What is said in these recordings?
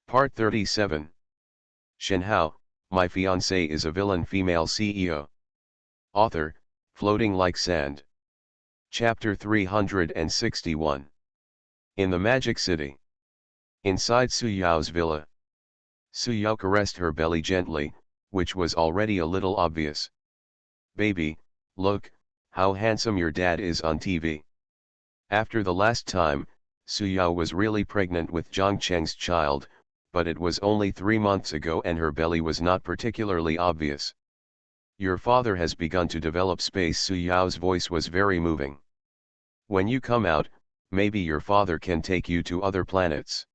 Part 37. Shenhao, My Fiancée is a Villain Female CEO. Author, Floating Like Sand. Chapter 361. In the Magic City. Inside Su Yao's villa. Su Yao caressed her belly gently, which was already a little obvious. Baby, look, how handsome your dad is on TV. After the last time, Su Yao was really pregnant with Zhang Cheng's child, but it was only 3 months ago and her belly was not particularly obvious. Your father has begun to develop space. Su Yao's voice was very moving. When you come out, maybe your father can take you to other planets.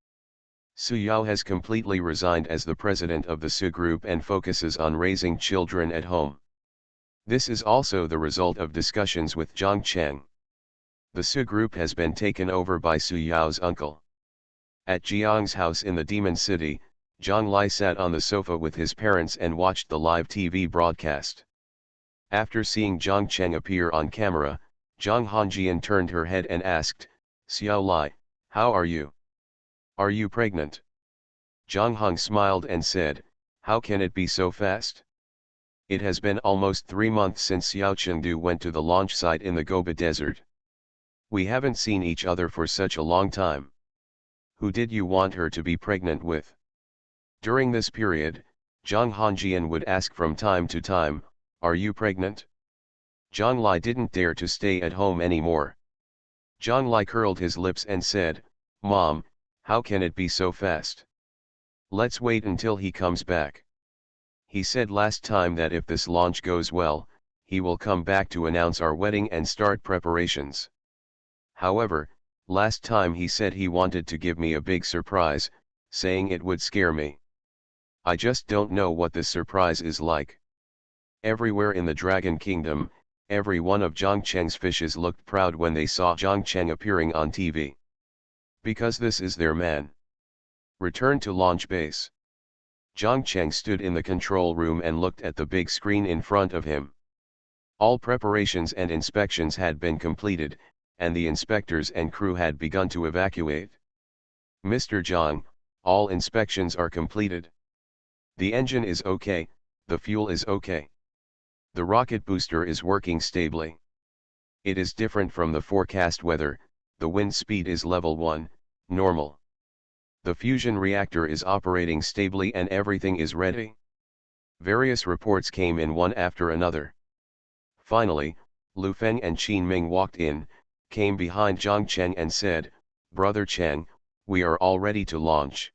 Su Yao has completely resigned as the president of the Su Group and focuses on raising children at home. This is also the result of discussions with Zhang Cheng. The Su Group has been taken over by Su Yao's uncle. At Jiang's house in the Demon City, Zhang Lai sat on the sofa with his parents and watched the live TV broadcast. After seeing Zhang Cheng appear on camera, Zhang Hongjian turned her head and asked, "Xiao Lai, how are you? Are you pregnant?" Zhang Hong smiled and said, "How can it be so fast? It has been almost 3 months since Xiao Chengdu went to the launch site in the Gobi Desert. We haven't seen each other for such a long time. Who did you want her to be pregnant with?" During this period, Zhang Hongjian would ask from time to time, "Are you pregnant?" Zhang Lai didn't dare to stay at home anymore. Zhang Lai curled his lips and said, "Mom, how can it be so fast? Let's wait until he comes back. He said last time that if this launch goes well, he will come back to announce our wedding and start preparations. However, last time he said he wanted to give me a big surprise, saying it would scare me. I just don't know what this surprise is like." Everywhere in the Dragon Kingdom, every one of Zhang Cheng's fishes looked proud when they saw Zhang Cheng appearing on TV. Because this is their man. Return to launch base. Zhang Cheng stood in the control room and looked at the big screen in front of him. All preparations and inspections had been completed, and the inspectors and crew had begun to evacuate. "Mr. Zhang, all inspections are completed. The engine is okay, the fuel is okay. The rocket booster is working stably. It is different from the forecast weather, the wind speed is level 1, normal. The fusion reactor is operating stably and everything is ready." Various reports came in one after another. Finally, Lu Feng and Qin Ming walked in, came behind Zhang Cheng and said, "Brother Cheng, we are all ready to launch."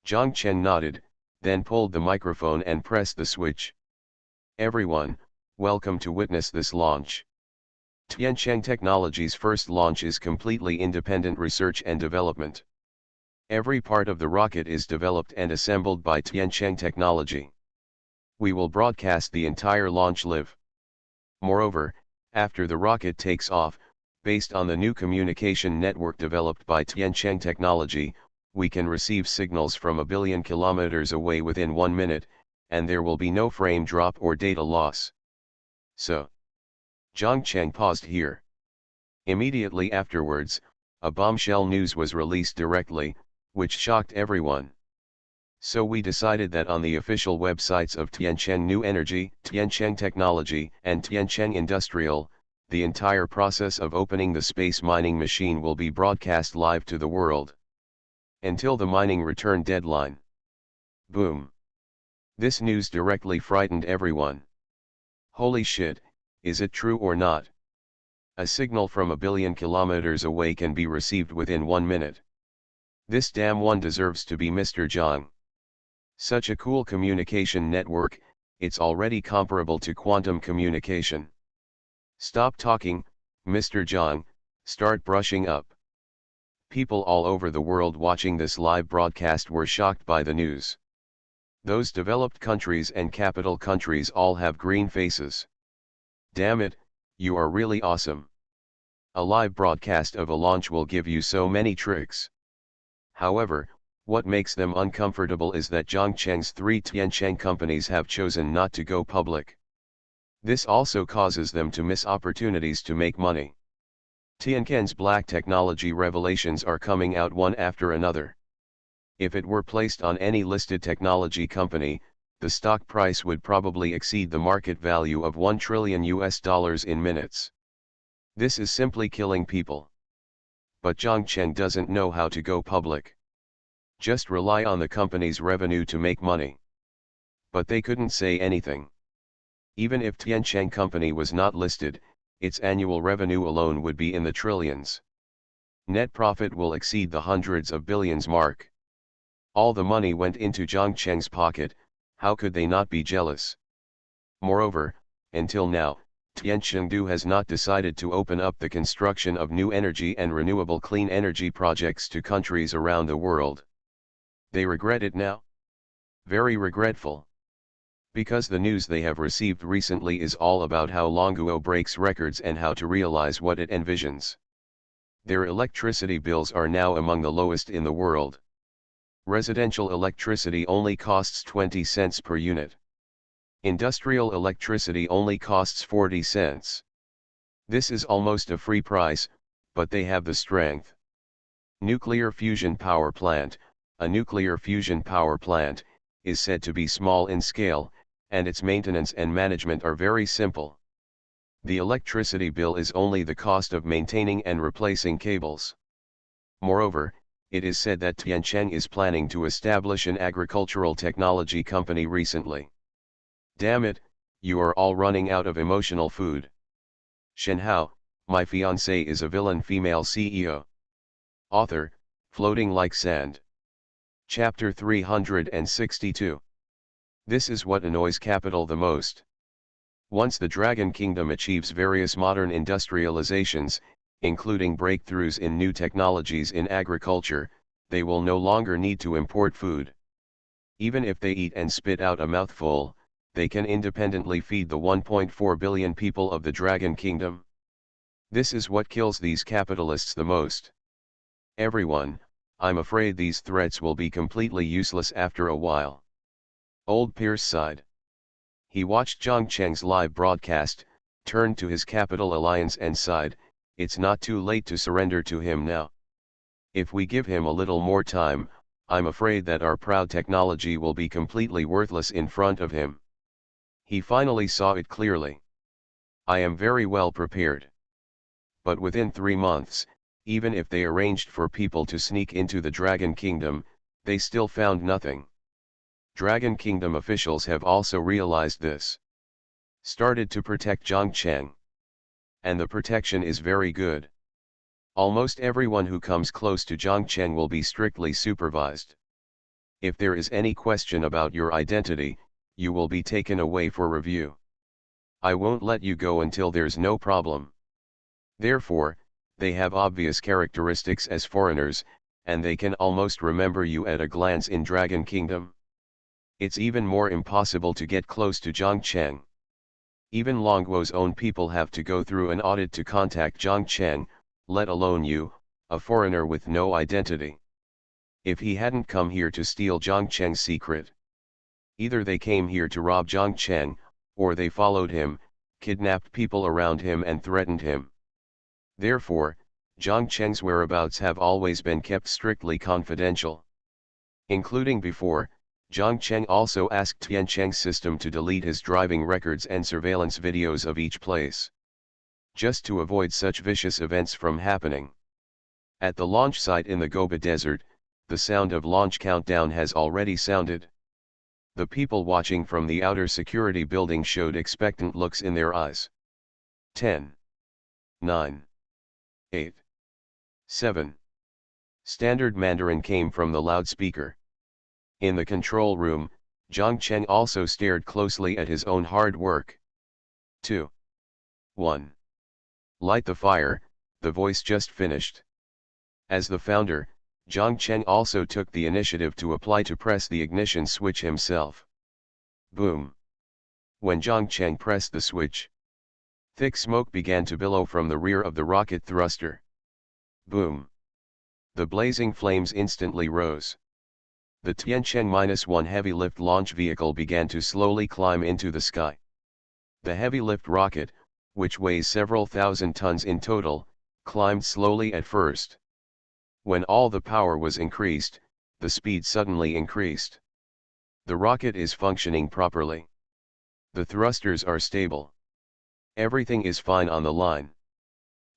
Zhang Cheng nodded, then pulled the microphone and pressed the switch. "Everyone, welcome to witness this launch. Tiancheng Technology's first launch is completely independent research and development. Every part of the rocket is developed and assembled by Tiancheng Technology. We will broadcast the entire launch live. Moreover, after the rocket takes off, based on the new communication network developed by Tiancheng Technology, we can receive signals from 1 billion kilometers away within 1 minute, and there will be no frame drop or data loss." So. Zhang Cheng paused here. Immediately afterwards, a bombshell news was released directly, which shocked everyone. "So we decided that on the official websites of Tiancheng New Energy, Tiancheng Technology, and Tiancheng Industrial, the entire process of opening the space mining machine will be broadcast live to the world. Until the mining return deadline." Boom. This news directly frightened everyone. Holy shit, is it true or not? A signal from 1 billion kilometers away can be received within 1 minute. This damn one deserves to be Mr. Zhang. Such a cool communication network, it's already comparable to quantum communication. Stop talking, Mr. Zhang, start brushing up. People all over the world watching this live broadcast were shocked by the news. Those developed countries and capital countries all have green faces. Damn it, you are really awesome. A live broadcast of a launch will give you so many tricks. However, what makes them uncomfortable is that Zhang Cheng's 3 Tiancheng companies have chosen not to go public. This also causes them to miss opportunities to make money. Tiancheng's black technology revelations are coming out one after another. If it were placed on any listed technology company, the stock price would probably exceed the market value of $1 trillion in minutes. This is simply killing people. But Zhongcheng doesn't know how to go public. Just rely on the company's revenue to make money. But they couldn't say anything. Even if Tiancheng Company was not listed, its annual revenue alone would be in the trillions. Net profit will exceed the hundreds of billions mark. All the money went into Zhongcheng's pocket, how could they not be jealous? Moreover, until now, Tianchengdu has not decided to open up the construction of new energy and renewable clean energy projects to countries around the world. They regret it now? Very regretful. Because the news they have received recently is all about how Longuo breaks records and how to realize what it envisions. Their electricity bills are now among the lowest in the world. Residential electricity only costs 20 cents per unit. Industrial electricity only costs 40 cents. This is almost a free price, but they have the strength. Nuclear fusion power plant. A nuclear fusion power plant is said to be small in scale, and its maintenance and management are very simple. The electricity bill is only the cost of maintaining and replacing cables. Moreover, it is said that Tiancheng is planning to establish an agricultural technology company recently. Damn it, you are all running out of emotional food. Shenhao, my fiancée is a villain female CEO. Author, Floating Like Sand. Chapter 362. This is what annoys capital the most. Once the Dragon Kingdom achieves various modern industrializations, including breakthroughs in new technologies in agriculture, they will no longer need to import food. Even if they eat and spit out a mouthful, they can independently feed the 1.4 billion people of the Dragon Kingdom. This is what kills these capitalists the most. Everyone, I'm afraid these threats will be completely useless after a while. Old Pierce sighed. He watched Zhongcheng's live broadcast, turned to his Capital Alliance and sighed, it's not too late to surrender to him now. If we give him a little more time, I'm afraid that our proud technology will be completely worthless in front of him. He finally saw it clearly. I am very well prepared. But within 3 months, even if they arranged for people to sneak into the Dragon Kingdom, they still found nothing. Dragon Kingdom officials have also realized this. Started to protect Zhongcheng. And the protection is very good. Almost everyone who comes close to Zhongcheng will be strictly supervised. If there is any question about your identity, you will be taken away for review. I won't let you go until there's no problem. Therefore, they have obvious characteristics as foreigners, and they can almost remember you at a glance in Dragon Kingdom. It's even more impossible to get close to Zhongcheng. Even Longuo's own people have to go through an audit to contact Zhongcheng, let alone you, a foreigner with no identity. If he hadn't come here to steal Zhongcheng's secret. Either they came here to rob Zhongcheng, or they followed him, kidnapped people around him and threatened him. Therefore, Zhongcheng's whereabouts have always been kept strictly confidential. Including before, Zhongcheng also asked Tiancheng's system to delete his driving records and surveillance videos of each place. Just to avoid such vicious events from happening. At the launch site in the Gobi Desert, the sound of launch countdown has already sounded. The people watching from the outer security building showed expectant looks in their eyes. 10. 9. 8. 7. Standard Mandarin came from the loudspeaker. In the control room, Zhongcheng also stared closely at his own hard work. 2. 1. Light the fire, the voice just finished. As the founder, Zhongcheng also took the initiative to apply to press the ignition switch himself. Boom. When Zhongcheng pressed the switch, thick smoke began to billow from the rear of the rocket thruster. Boom. The blazing flames instantly rose. The Tiancheng-1 heavy lift launch vehicle began to slowly climb into the sky. The heavy lift rocket, which weighs several thousand tons in total, climbed slowly at first. When all the power was increased, the speed suddenly increased. The rocket is functioning properly. The thrusters are stable. Everything is fine on the line.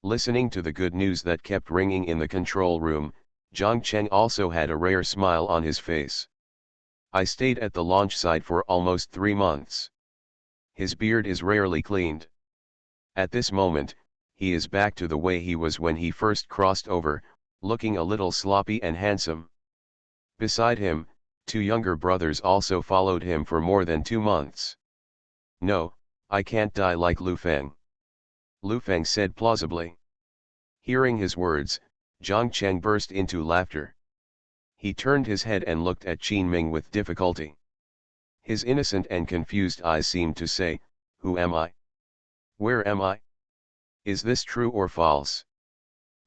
Listening to the good news that kept ringing in the control room, Zhang Cheng also had a rare smile on his face. I stayed at the launch site for almost 3 months. His beard is rarely cleaned. At this moment, he is back to the way he was when he first crossed over, looking a little sloppy and handsome. Beside him, 2 younger brothers also followed him for more than 2 months. No, I can't die like Lu Feng. Lu Feng said plausibly. Hearing his words, Zhang Cheng burst into laughter. He turned his head and looked at Qin Ming with difficulty. His innocent and confused eyes seemed to say, "Who am I? Where am I? Is this true or false?"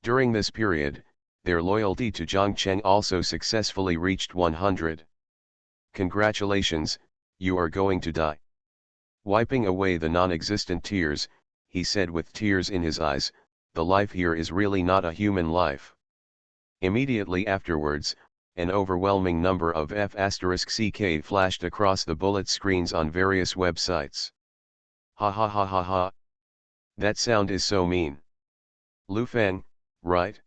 During this period, their loyalty to Zhang Cheng also successfully reached 100. "Congratulations, you are going to die." Wiping away the non-existent tears, he said with tears in his eyes, "The life here is really not a human life." Immediately afterwards, an overwhelming number of F***ck flashed across the bullet screens on various websites. Ha ha ha ha ha. That sound is so mean. Lu Feng, right?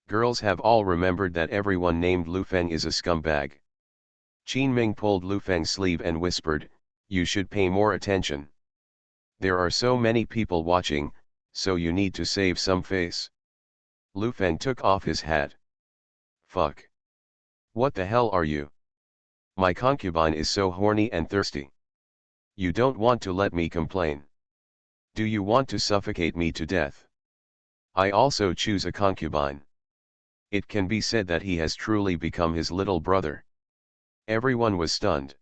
Girls have all remembered that everyone named Lu Feng is a scumbag. Qin Ming pulled Lu Feng's sleeve and whispered, "You should pay more attention. There are so many people watching, so you need to save some face." Lu Feng took off his hat. "Fuck. What the hell are you? My concubine is so horny and thirsty. You don't want to let me complain. Do you want to suffocate me to death? I also choose a concubine." It can be said that he has truly become his little brother. Everyone was stunned.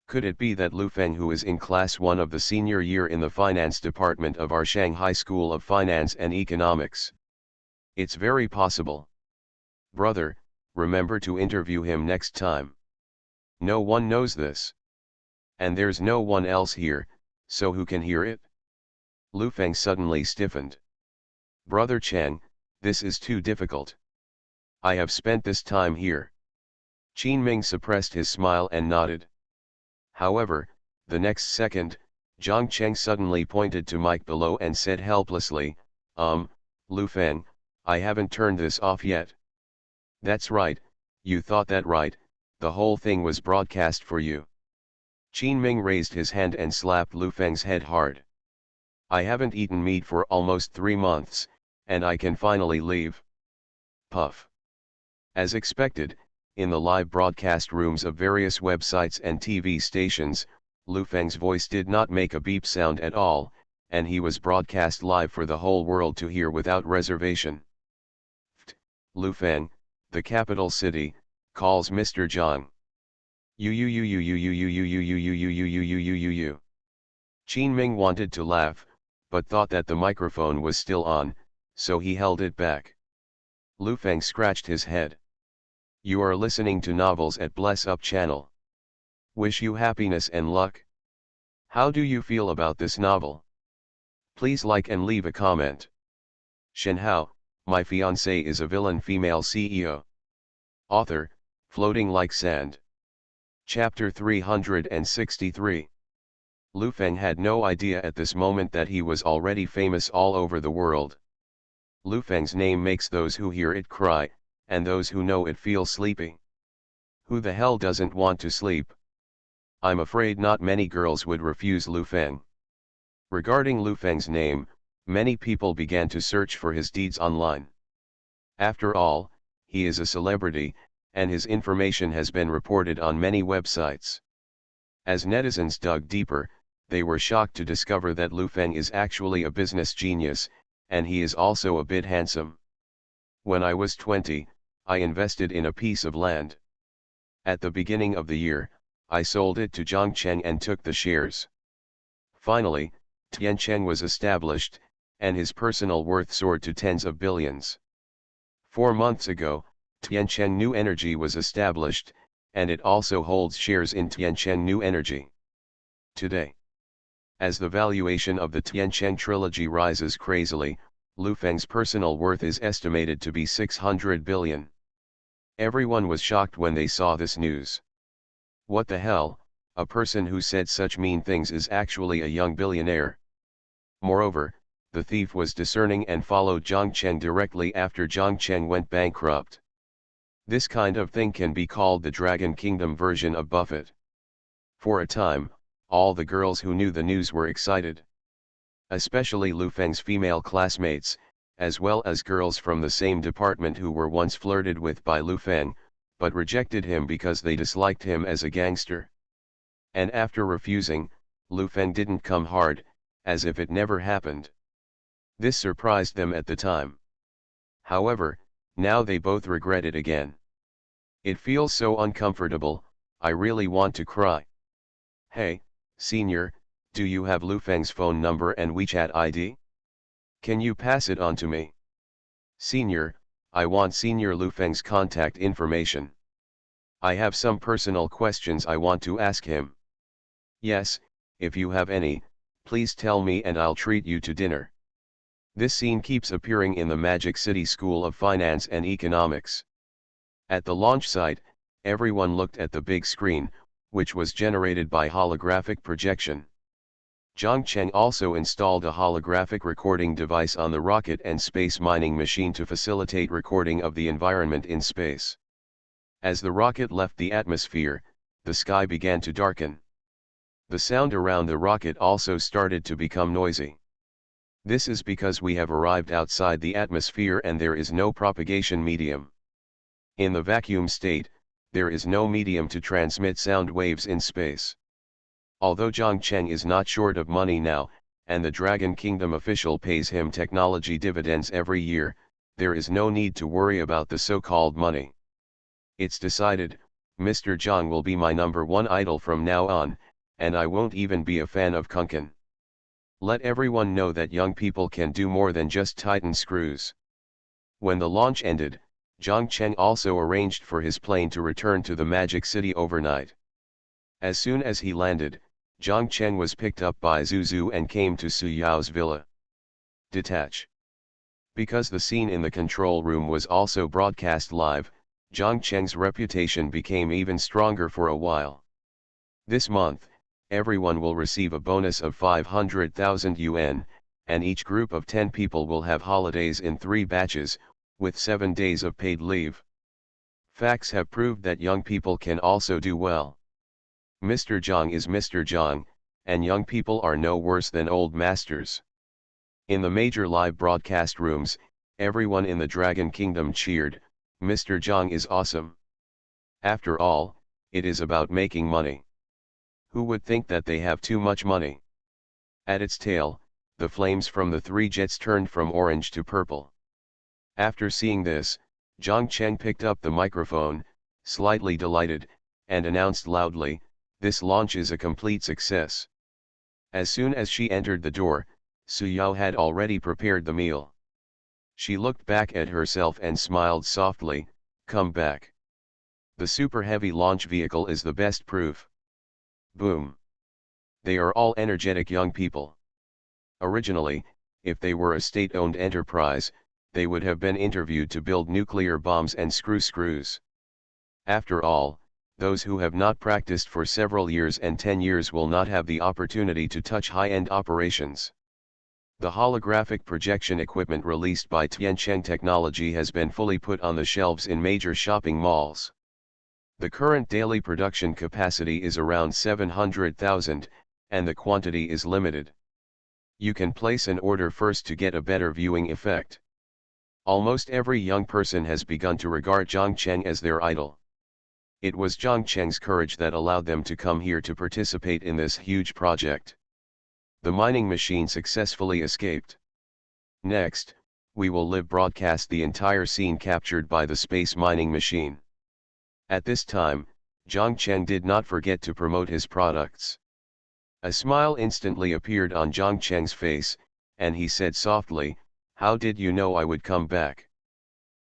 Could it be that Lu Feng, who is in class 1 of the senior year in the finance department of our Shanghai School of Finance and Economics? It's very possible. Brother, remember to interview him next time. No one knows this. And there's no one else here, so who can hear it? Lu Feng suddenly stiffened. Brother Cheng, this is too difficult. I have spent this time here. Qin Ming suppressed his smile and nodded. However, the next second, Zhang Cheng suddenly pointed to Mike below and said helplessly, Lu Feng, I haven't turned this off yet." "That's right, you thought that right, the whole thing was broadcast for you." Qin Ming raised his hand and slapped Lu Feng's head hard. "I haven't eaten meat for almost 3 months, and I can finally leave." Puff. As expected, in the live broadcast rooms of various websites and TV stations, Lu Feng's voice did not make a beep sound at all, and he was broadcast live for the whole world to hear without reservation. Lu Feng, the capital city, calls Mr. Zhang. Qin Ming wanted to laugh, but thought that the microphone was still on, so he held it back. Lu Feng scratched his head. "You are listening to novels at Bless Up channel. Wish you happiness and luck. How do you feel about this novel? Please like and leave a comment." Shenhao, My Fiancée is a Villain Female CEO. Author, Floating Like Sand. Chapter 363. Lu Feng had no idea at this moment that he was already famous all over the world. Lu Feng's name makes those who hear it cry, and those who know it feel sleepy. Who the hell doesn't want to sleep? I'm afraid not many girls would refuse Lu Feng. Regarding Lu Feng's name, many people began to search for his deeds online. After all, he is a celebrity, and his information has been reported on many websites. As netizens dug deeper, they were shocked to discover that Lu Feng is actually a business genius, and he is also a bit handsome. "When I was 20, I invested in a piece of land. At the beginning of the year, I sold it to Zhang Cheng and took the shares. Finally, Tiancheng was established, and his personal worth soared to tens of billions. 4 months ago, Tiancheng New Energy was established, and it also holds shares in Tiancheng New Energy. Today, as the valuation of the Tiancheng trilogy rises crazily, Lu Feng's personal worth is estimated to be 600 billion. Everyone was shocked when they saw this news. What the hell, a person who said such mean things is actually a young billionaire. Moreover, the thief was discerning and followed Zhang Cheng directly after Zhang Cheng went bankrupt. This kind of thing can be called the Dragon Kingdom version of Buffett. For a time, all the girls who knew the news were excited. Especially Lu Feng's female classmates, as well as girls from the same department who were once flirted with by Lu Feng, but rejected him because they disliked him as a gangster. And after refusing, Lu Feng didn't come hard, as if it never happened. This surprised them at the time. However, now they both regret it again. It feels so uncomfortable, I really want to cry. Hey, senior, do you have Lu Feng's phone number and WeChat ID? Can you pass it on to me? Senior, I want Senior Lu Feng's contact information. I have some personal questions I want to ask him. Yes, if you have any, please tell me and I'll treat you to dinner. This scene keeps appearing in the Magic City School of Finance and Economics. At the launch site, everyone looked at the big screen, which was generated by holographic projection. Zhang Cheng also installed a holographic recording device on the rocket and space mining machine to facilitate recording of the environment in space. As the rocket left the atmosphere, the sky began to darken. The sound around the rocket also started to become noisy. This is because we have arrived outside the atmosphere and there is no propagation medium. In the vacuum state, there is no medium to transmit sound waves in space. Although Zhang Cheng is not short of money now, and the Dragon Kingdom official pays him technology dividends every year, there is no need to worry about the so-called money. It's decided, Mr. Zhang will be my #1 idol from now on, and I won't even be a fan of Kunken. Let everyone know that young people can do more than just tighten screws. When the launch ended, Zhang Cheng also arranged for his plane to return to the Magic City overnight. As soon as he landed, Zhang Cheng was picked up by Zuzu and came to Su Yao's villa. Detach. Because the scene in the control room was also broadcast live, Zhang Cheng's reputation became even stronger for a while. This month, everyone will receive a bonus of 500,000 yuan, and each group of 10 people will have holidays in 3 batches, with 7 days of paid leave. Facts have proved that young people can also do well. Mr. Zhang is Mr. Zhang, and young people are no worse than old masters. In the major live broadcast rooms, everyone in the Dragon Kingdom cheered, Mr. Zhang is awesome. After all, it is about making money. Who would think that they have too much money? At its tail, the flames from the 3 jets turned from orange to purple. After seeing this, Zhang Cheng picked up the microphone, slightly delighted, and announced loudly, this launch is a complete success. As soon as she entered the door, Su Yao had already prepared the meal. She looked back at herself and smiled softly, come back. The super heavy launch vehicle is the best proof. Boom. They are all energetic young people. Originally, if they were a state-owned enterprise, they would have been interviewed to build nuclear bombs and screws. After all, those who have not practiced for several years and 10 years will not have the opportunity to touch high-end operations. The holographic projection equipment released by Tiancheng Technology has been fully put on the shelves in major shopping malls. The current daily production capacity is around 700,000, and the quantity is limited. You can place an order first to get a better viewing effect. Almost every young person has begun to regard Zhang Cheng as their idol. It was Zhang Cheng's courage that allowed them to come here to participate in this huge project. The mining machine successfully escaped. Next, we will live broadcast the entire scene captured by the space mining machine. At this time, Zhang Cheng did not forget to promote his products. A smile instantly appeared on Zhang Cheng's face, and he said softly, how did you know I would come back?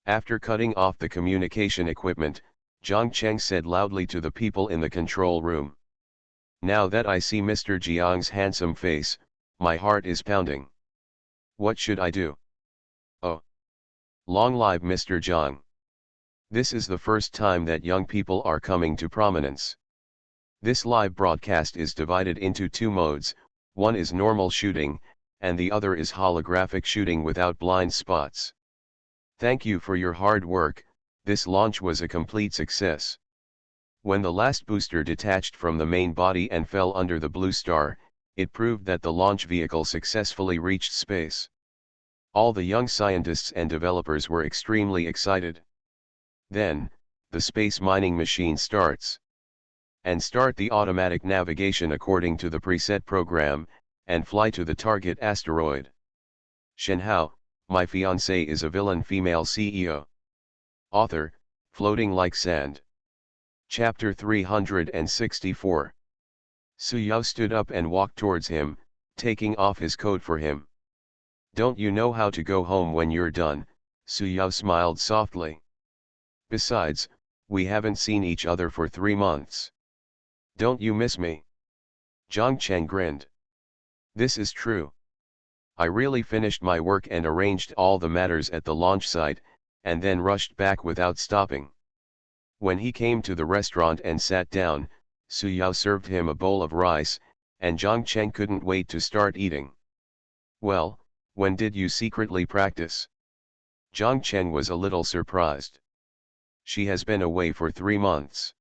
After cutting off the communication equipment, Zhang Cheng said loudly to the people in the control room. Now that I see Mr. Jiang's handsome face, my heart is pounding. What should I do? Oh! Long live Mr. Jiang! This is the first time that young people are coming to prominence. This live broadcast is divided into two modes, one is normal shooting, and the other is holographic shooting without blind spots. Thank you for your hard work, this launch was a complete success. When the last booster detached from the main body and fell under the blue star, it proved that the launch vehicle successfully reached space. All the young scientists and developers were extremely excited. Then, the space mining machine starts. And start the automatic navigation according to the preset program, and fly to the target asteroid. Shenhao, My Fiancée is a Villain Female CEO. Author, Floating Like Sand. Chapter 364. Su Yao stood up and walked towards him, taking off his coat for him. Don't you know how to go home when you're done? Su Yao smiled softly. Besides, we haven't seen each other for 3 months. Don't you miss me? Zhang Cheng grinned. This is true. I really finished my work and arranged all the matters at the launch site, and then rushed back without stopping. When he came to the restaurant and sat down, Su Yao served him a bowl of rice, and Zhang Cheng couldn't wait to start eating. Well, when did you secretly practice? Zhang Cheng was a little surprised. She has been away for 3 months.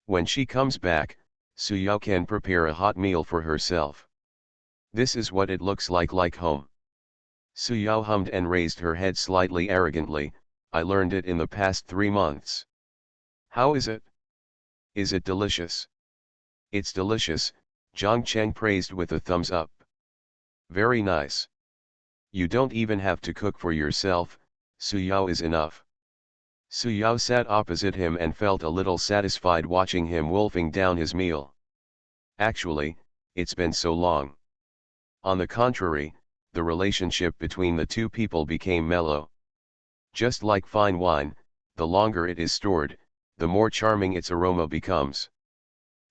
When she comes back, Su Yao can prepare a hot meal for herself. This is what it looks like home. Su Yao hummed and raised her head slightly arrogantly. I learned it in the past 3 months. How is it? Is it delicious? It's delicious, Zhang Cheng praised with a thumbs up. Very nice. You don't even have to cook for yourself, Su Yao is enough. Su Yao sat opposite him and felt a little satisfied watching him wolfing down his meal. Actually, it's been so long. On the contrary, the relationship between the two people became mellow. Just like fine wine, the longer it is stored, the more charming its aroma becomes.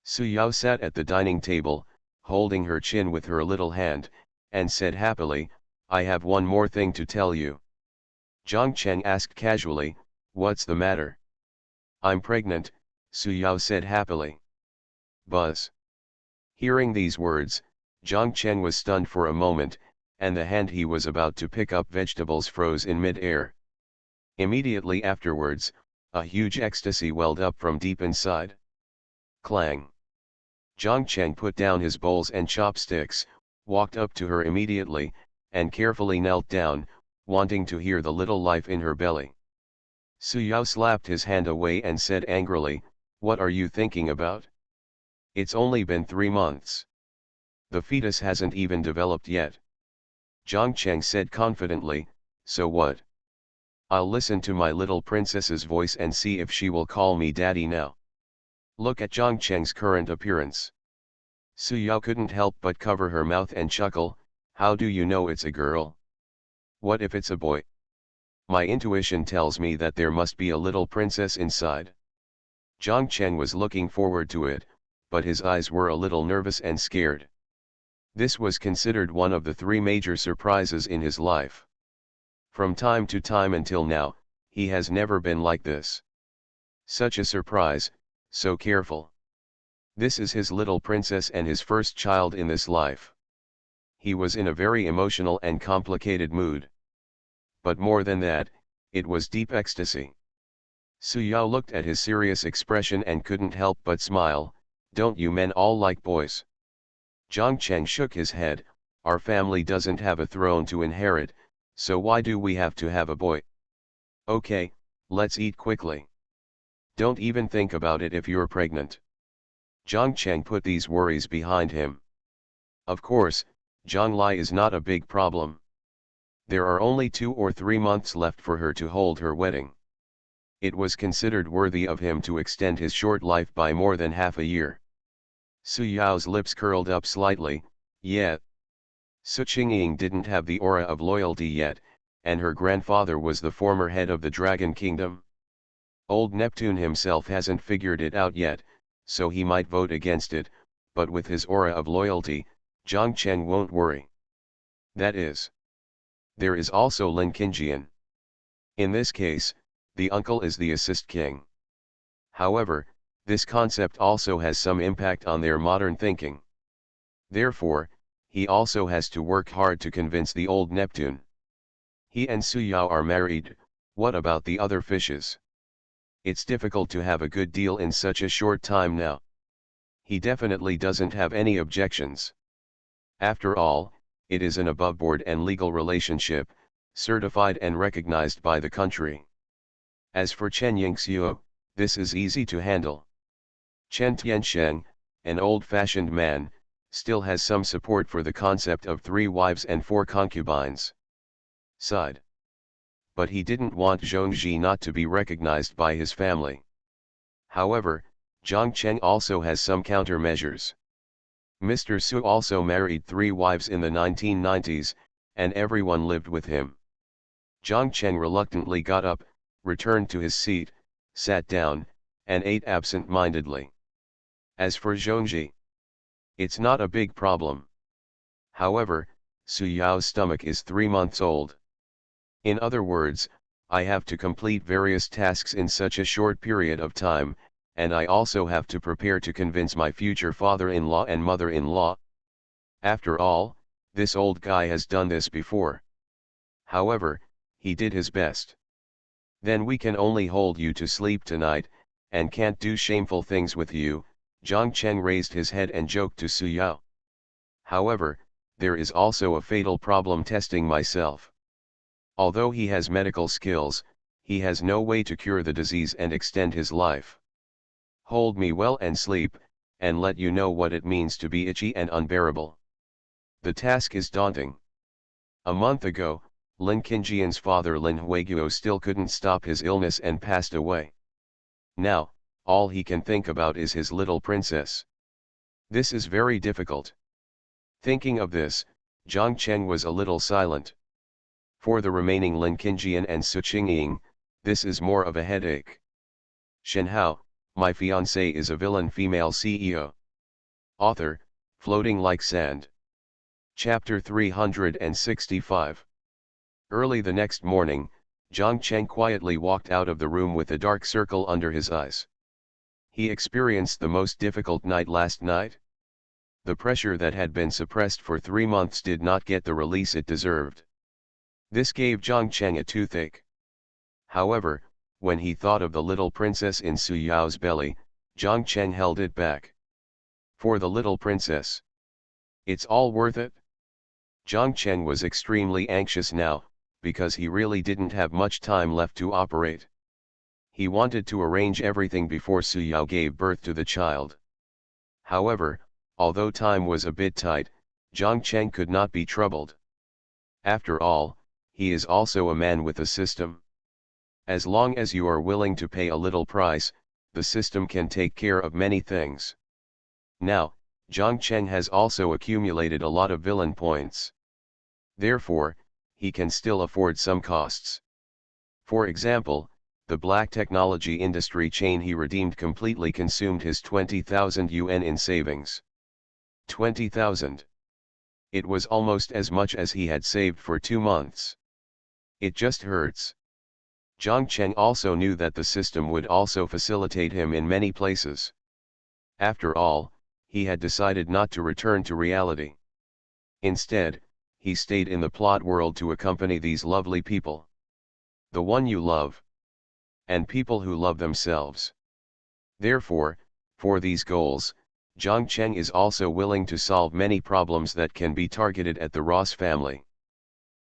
Su Yao sat at the dining table, holding her chin with her little hand, and said happily, I have one more thing to tell you. Zhang Cheng asked casually, what's the matter? I'm pregnant, Su Yao said happily. Buzz. Hearing these words, Zhang Cheng was stunned for a moment, and the hand he was about to pick up vegetables froze in mid-air. Immediately afterwards, a huge ecstasy welled up from deep inside. Clang. Zhang Cheng put down his bowls and chopsticks, walked up to her immediately, and carefully knelt down, wanting to hear the little life in her belly. Su Yao slapped his hand away and said angrily, what are you thinking about? It's only been 3 months. The fetus hasn't even developed yet. Zhang Cheng said confidently, so what? I'll listen to my little princess's voice and see if she will call me daddy now. Look at Zhang Cheng's current appearance. Su Yao couldn't help but cover her mouth and chuckle, how do you know it's a girl? What if it's a boy? My intuition tells me that there must be a little princess inside. Zhang Cheng was looking forward to it, but his eyes were a little nervous and scared. This was considered one of the 3 major surprises in his life. From time to time until now, he has never been like this. Such a surprise, so careful. This is his little princess and his first child in this life. He was in a very emotional and complicated mood. But more than that, it was deep ecstasy. Su Yao looked at his serious expression and couldn't help but smile, don't you men all like boys? Zhang Cheng shook his head, our family doesn't have a throne to inherit, so why do we have to have a boy? Okay, let's eat quickly. Don't even think about it if you're pregnant. Zhang Cheng put these worries behind him. Of course, Zhang Lai is not a big problem. There are only 2 or 3 months left for her to hold her wedding. It was considered worthy of him to extend his short life by more than half a year. Su Yao's lips curled up slightly, yeah. Su Qingying didn't have the aura of loyalty yet, and her grandfather was the former head of the Dragon Kingdom. Old Neptune himself hasn't figured it out yet, so he might vote against it, but with his aura of loyalty, Zhang Cheng won't worry. That is. There is also Lin Qingjian. In this case, the uncle is the assist king. However, this concept also has some impact on their modern thinking. Therefore, he also has to work hard to convince the old Neptune. He and Su Yao are married. What about the other fishes? It's difficult to have a good deal in such a short time now. He definitely doesn't have any objections. After all, it is an above-board and legal relationship, certified and recognized by the country. As for Chen Yingxiu, this is easy to handle. Chen Tiansheng, an old-fashioned man, still has some support for the concept of 3 wives and 4 concubines. Sighed. But he didn't want Zhongzhi not to be recognized by his family. However, Zhang Cheng also has some countermeasures. Mr. Su also married 3 wives in the 1990s, and everyone lived with him. Zhang Cheng reluctantly got up, returned to his seat, sat down, and ate absent-mindedly. As for Zhongzhi, it's not a big problem. However, Su Yao's stomach is 3 months old. In other words, I have to complete various tasks in such a short period of time, and I also have to prepare to convince my future father-in-law and mother-in-law. After all, this old guy has done this before. However, he did his best. Then we can only hold you to sleep tonight, and can't do shameful things with you. Zhang Cheng raised his head and joked to Su Yao. However, there is also a fatal problem testing myself. Although he has medical skills, he has no way to cure the disease and extend his life. Hold me well and sleep, and let you know what it means to be itchy and unbearable. The task is daunting. A month ago, Lin Qingjian's father Lin Huiguo still couldn't stop his illness and passed away. Now, all he can think about is his little princess. This is very difficult. Thinking of this, Zhang Cheng was a little silent. For the remaining Lin Qingjian and Su Qingying, this is more of a headache. Shenhao, my fiancée is a villain female CEO. Author, Floating Like Sand. Chapter 365. Early the next morning, Zhang Cheng quietly walked out of the room with a dark circle under his eyes. He experienced the most difficult night last night. The pressure that had been suppressed for 3 months did not get the release it deserved. This gave Zhang Cheng a toothache. However, when he thought of the little princess in Su Yao's belly, Zhang Cheng held it back. For the little princess. It's all worth it. Zhang Cheng was extremely anxious now, because he really didn't have much time left to operate. He wanted to arrange everything before Su Yao gave birth to the child. However, although time was a bit tight, Zhang Cheng could not be troubled. After all, he is also a man with a system. As long as you are willing to pay a little price, the system can take care of many things. Now, Zhang Cheng has also accumulated a lot of villain points. Therefore, he can still afford some costs. For example, the black technology industry chain he redeemed completely consumed his 20,000 yuan in savings. 20,000. It was almost as much as he had saved for 2 months. It just hurts. Zhang Cheng also knew that the system would also facilitate him in many places. After all, he had decided not to return to reality. Instead, he stayed in the plot world to accompany these lovely people. The one you love. And people who love themselves. Therefore, for these goals, Zhang Cheng is also willing to solve many problems that can be targeted at the Ross family.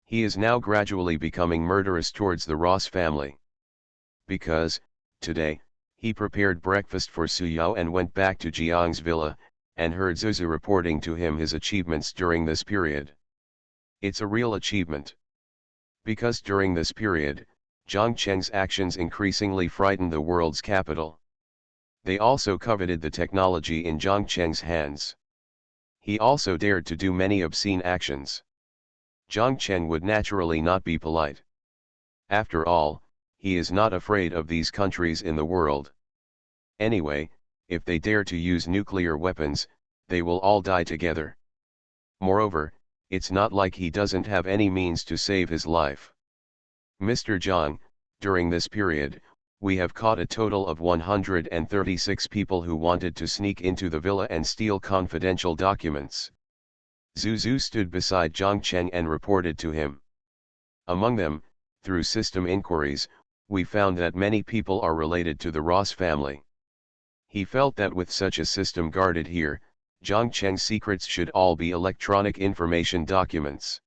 He is now gradually becoming murderous towards the Ross family. Because, today, he prepared breakfast for Su Yao and went back to Jiang's villa, and heard Zuzu reporting to him his achievements during this period. It's a real achievement. Because during this period, Zhang Cheng's actions increasingly frightened the world's capital. They also coveted the technology in Zhang Cheng's hands. He also dared to do many obscene actions. Zhang Cheng would naturally not be polite. After all, he is not afraid of these countries in the world. Anyway, if they dare to use nuclear weapons, they will all die together. Moreover, it's not like he doesn't have any means to save his life. Mr. Zhang, During this period, we have caught a total of 136 people who wanted to sneak into the villa and steal confidential documents. Zhu Zhu stood beside Zhang Cheng and reported to him. Among them, through system inquiries, we found that many people are related to the Ross family. He felt that with such a system guarded here, Zhang Cheng's secrets should all be electronic information documents.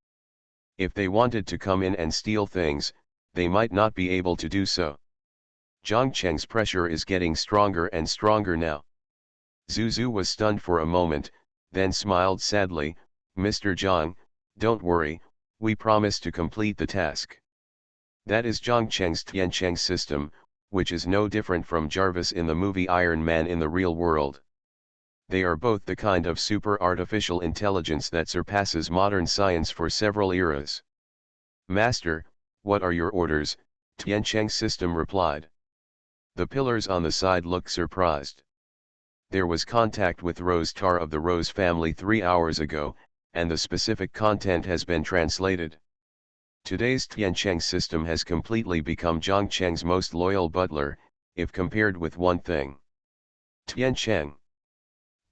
If they wanted to come in and steal things, they might not be able to do so. Zhang Cheng's pressure is getting stronger and stronger now. Zhu Zhu was stunned for a moment, then smiled sadly. Mr. Zhang, don't worry, we promise to complete the task. That is Zhang Cheng's Tiancheng system, which is no different from Jarvis in the movie Iron Man in the real world. They are both the kind of super artificial intelligence that surpasses modern science for several eras. Master, what are your orders? Tiancheng's system replied. The pillars on the side looked surprised. There was contact with Rose Tar of the Rose family 3 hours ago, and the specific content has been translated. Today's Tiancheng system has completely become Zhang Cheng's most loyal butler, if compared with one thing. Tiancheng.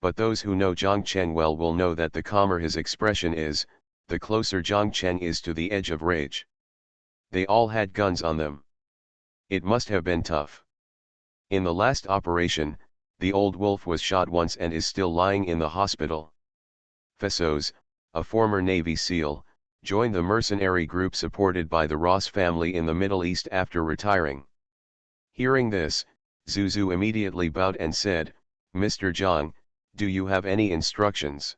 But those who know Zhang Cheng well will know that the calmer his expression is, the closer Zhang Cheng is to the edge of rage. They all had guns on them. It must have been tough. In the last operation, the old wolf was shot once and is still lying in the hospital. Fessos, a former Navy SEAL, joined the mercenary group supported by the Ross family in the Middle East after retiring. Hearing this, Zhu Zhu immediately bowed and said, Mr. Zhang, do you have any instructions?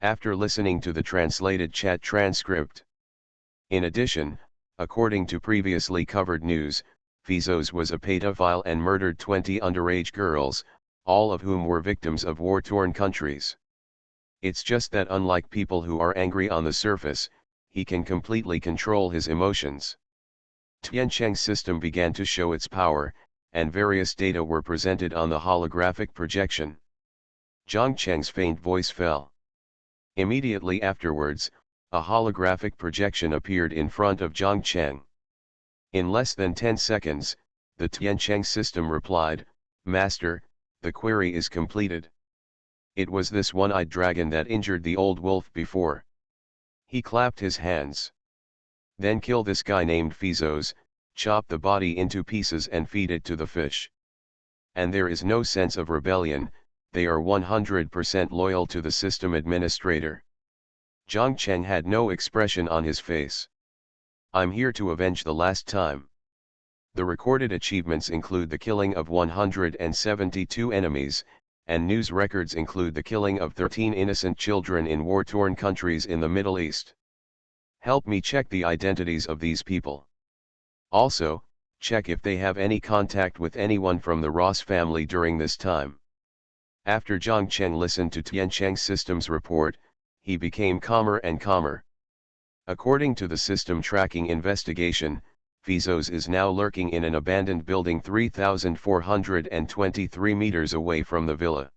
After listening to the translated chat transcript. In addition, according to previously covered news, Fessos was a pedophile and murdered 20 underage girls, all of whom were victims of war-torn countries. It's just that unlike people who are angry on the surface, he can completely control his emotions. Tiancheng's system began to show its power, and various data were presented on the holographic projection. Zhang Cheng's faint voice fell. Immediately afterwards, a holographic projection appeared in front of Zhang Cheng. In less than 10 seconds, the Tiancheng system replied, Master, the query is completed. It was this one-eyed dragon that injured the old wolf before. He clapped his hands. Then kill this guy named Fessos, chop the body into pieces and feed it to the fish. And there is no sense of rebellion, they are 100% loyal to the system administrator. Zhang Cheng had no expression on his face. I'm here to avenge the last time. The recorded achievements include the killing of 172 enemies, and news records include the killing of 13 innocent children in war-torn countries in the Middle East. Help me check the identities of these people. Also, check if they have any contact with anyone from the Ross family during this time. After Zhang Cheng listened to Tiancheng System's report, he became calmer and calmer. According to the system tracking investigation, Fessos is now lurking in an abandoned building 3,423 meters away from the villa.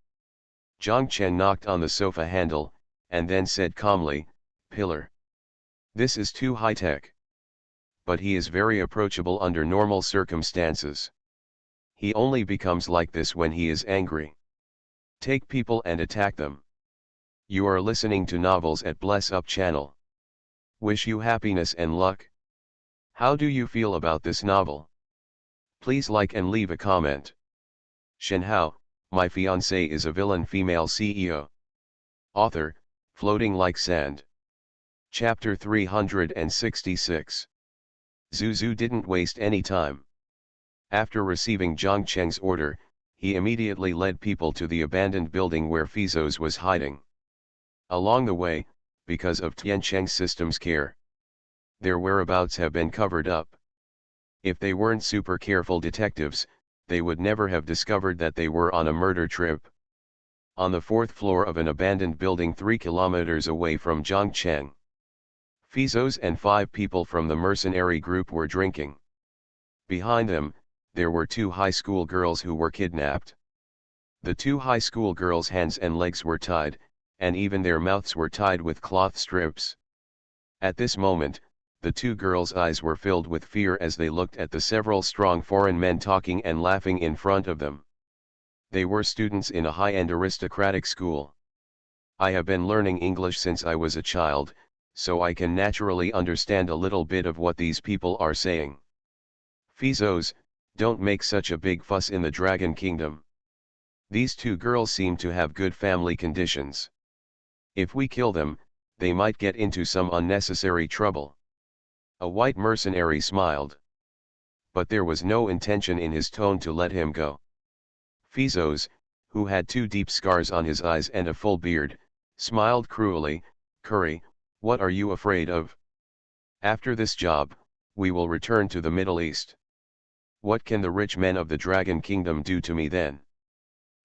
Zhang Chen knocked on the sofa handle, and then said calmly, Pillar. This is too high-tech. But he is very approachable under normal circumstances. He only becomes like this when he is angry. Take people and attack them. You are listening to Novels at Bless Up channel. Wish you happiness and luck. How do you feel about this novel? Please like and leave a comment. Shenhao, my fiancée is a villain female CEO. Author, Floating Like Sand. Chapter 366. Zhu Zhu didn't waste any time. After receiving Zhang Cheng's order, he immediately led people to the abandoned building where Fessos was hiding. Along the way, because of Tiancheng System's care, their whereabouts have been covered up. If they weren't super careful detectives, they would never have discovered that they were on a murder trip. On the 4th floor of an abandoned building 3 kilometers away from Zhangcheng, Fessos and 5 people from the mercenary group were drinking. Behind them, there were 2 high school girls who were kidnapped. The 2 high school girls' hands and legs were tied, and even their mouths were tied with cloth strips. At this moment, The two girls' eyes were filled with fear as they looked at the several strong foreign men talking and laughing in front of them. They were students in a high-end aristocratic school. I have been learning English since I was a child, so I can naturally understand a little bit of what these people are saying. Fizos, don't make such a big fuss in the Dragon Kingdom. These two girls seem to have good family conditions. If we kill them, they might get into some unnecessary trouble. A white mercenary smiled. But there was no intention in his tone to let him go. Fizos, who had two deep scars on his eyes and a full beard, smiled cruelly. Curry, what are you afraid of? After this job, we will return to the Middle East. What can the rich men of the Dragon Kingdom do to me then?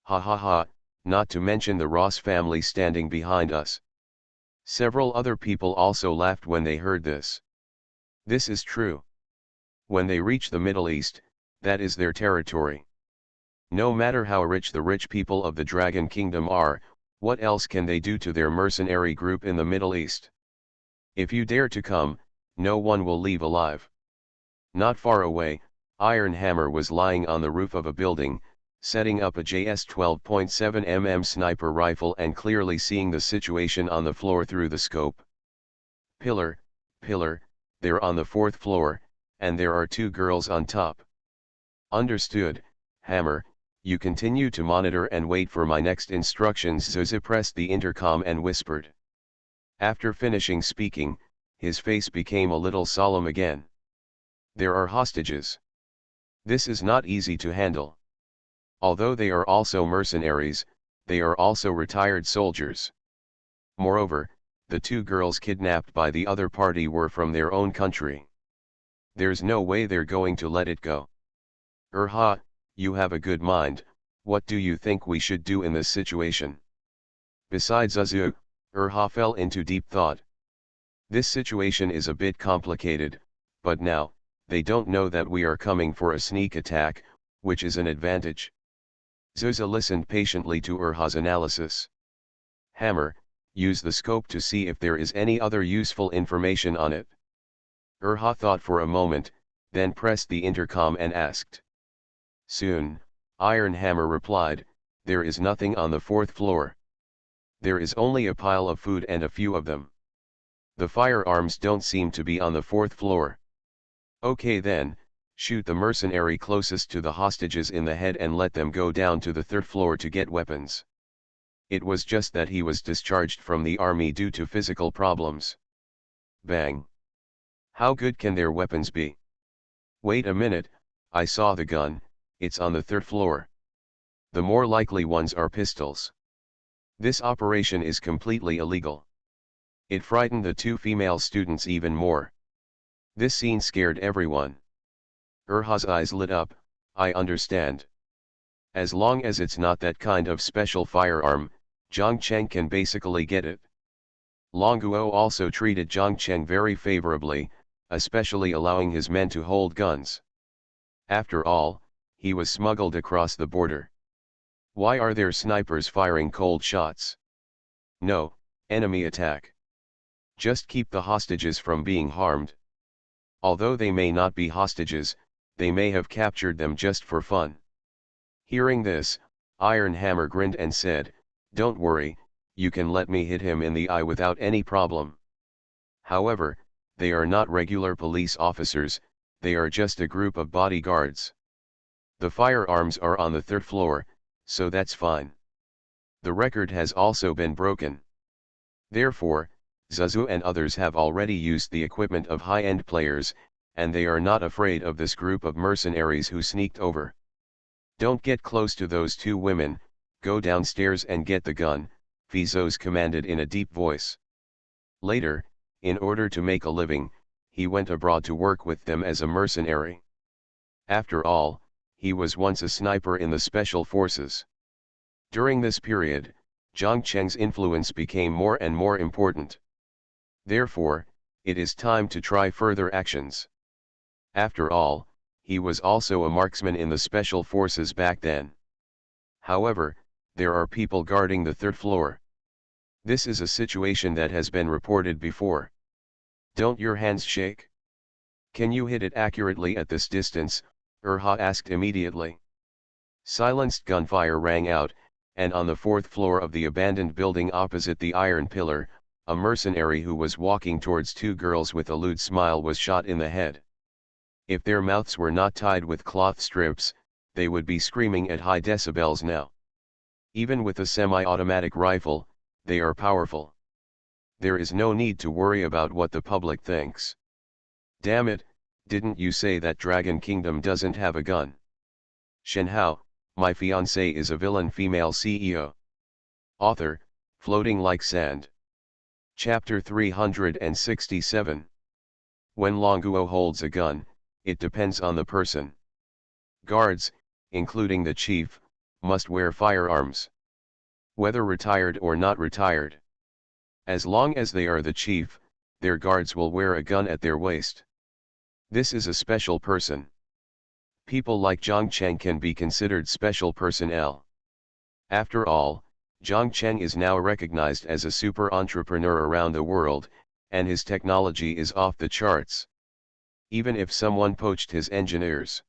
Ha ha ha, not to mention the Ross family standing behind us. Several other people also laughed when they heard this. This is true. When they reach the Middle East, that is their territory. No matter how rich the rich people of the Dragon Kingdom are, what else can they do to their mercenary group in the Middle East? If you dare to come, no one will leave alive. Not far away, Iron Hammer was lying on the roof of a building, setting up a JS 12.7mm sniper rifle and clearly seeing the situation on the floor through the scope. Pillar, they're on the 4th floor, and there are two girls on top. Understood, Hammer, you continue to monitor and wait for my next instructions. Zuzi pressed the intercom and whispered. After finishing speaking, his face became a little solemn again. There are hostages. This is not easy to handle. Although they are also mercenaries, they are also retired soldiers. Moreover, the two girls kidnapped by the other party were from their own country. There's no way they're going to let it go. Urha, you have a good mind. What do you think we should do in this situation? Besides Zuzu, Urha fell into deep thought. This situation is a bit complicated, but now, they don't know that we are coming for a sneak attack, which is an advantage. Zuza listened patiently to Urha's analysis. Hammer, use the scope to see if there is any other useful information on it. Urha thought for a moment, then pressed the intercom and asked. Soon, Iron Hammer replied, there is nothing on the 4th floor. There is only a pile of food and a few of them. The firearms don't seem to be on the 4th floor. Okay then, shoot the mercenary closest to the hostages in the head and let them go down to the 3rd floor to get weapons. It was just that he was discharged from the army due to physical problems. Bang. How good can their weapons be? Wait a minute, I saw the gun, it's on the 3rd floor. The more likely ones are pistols. This operation is completely illegal. It frightened the two female students even more. This scene scared everyone. Urha's eyes lit up. I understand. As long as it's not that kind of special firearm, Zhang Cheng can basically get it. Longuo also treated Zhang Cheng very favorably, especially allowing his men to hold guns. After all, he was smuggled across the border. Why are there snipers firing cold shots? No, enemy attack. Just keep the hostages from being harmed. Although they may not be hostages, they may have captured them just for fun. Hearing this, Iron Hammer grinned and said, don't worry, you can let me hit him in the eye without any problem. However, they are not regular police officers, they are just a group of bodyguards. The firearms are on the 3rd floor, so that's fine. The record has also been broken. Therefore, Zuzu and others have already used the equipment of high-end players, and they are not afraid of this group of mercenaries who sneaked over. Don't get close to those two women, go downstairs and get the gun, Fizos commanded in a deep voice. Later, in order to make a living, he went abroad to work with them as a mercenary. After all, he was once a sniper in the special forces. During this period, Zhang Cheng's influence became more and more important. Therefore, it is time to try further actions. After all, he was also a marksman in the special forces back then. However, there are people guarding the 3rd floor. This is a situation that has been reported before. Don't your hands shake? Can you hit it accurately at this distance? Urha asked immediately. Silenced gunfire rang out, and on the fourth floor of the abandoned building opposite the iron pillar, a mercenary who was walking towards two girls with a lewd smile was shot in the head. If their mouths were not tied with cloth strips, they would be screaming at high decibels now. Even with a semi-automatic rifle, they are powerful. There is no need to worry about what the public thinks. Damn it, didn't you say that Dragon Kingdom doesn't have a gun? Shenhao, my fiancée is a villain female CEO. Author, Floating Like Sand. Chapter 367. When Longuo holds a gun, it depends on the person. Guards, including the chief, must wear firearms. Whether retired or not retired. As long as they are the chief, their guards will wear a gun at their waist. This is a special person. People like Zhang Cheng can be considered special personnel. After all, Zhang Cheng is now recognized as a super entrepreneur around the world, and his technology is off the charts. Even if someone poached his engineers,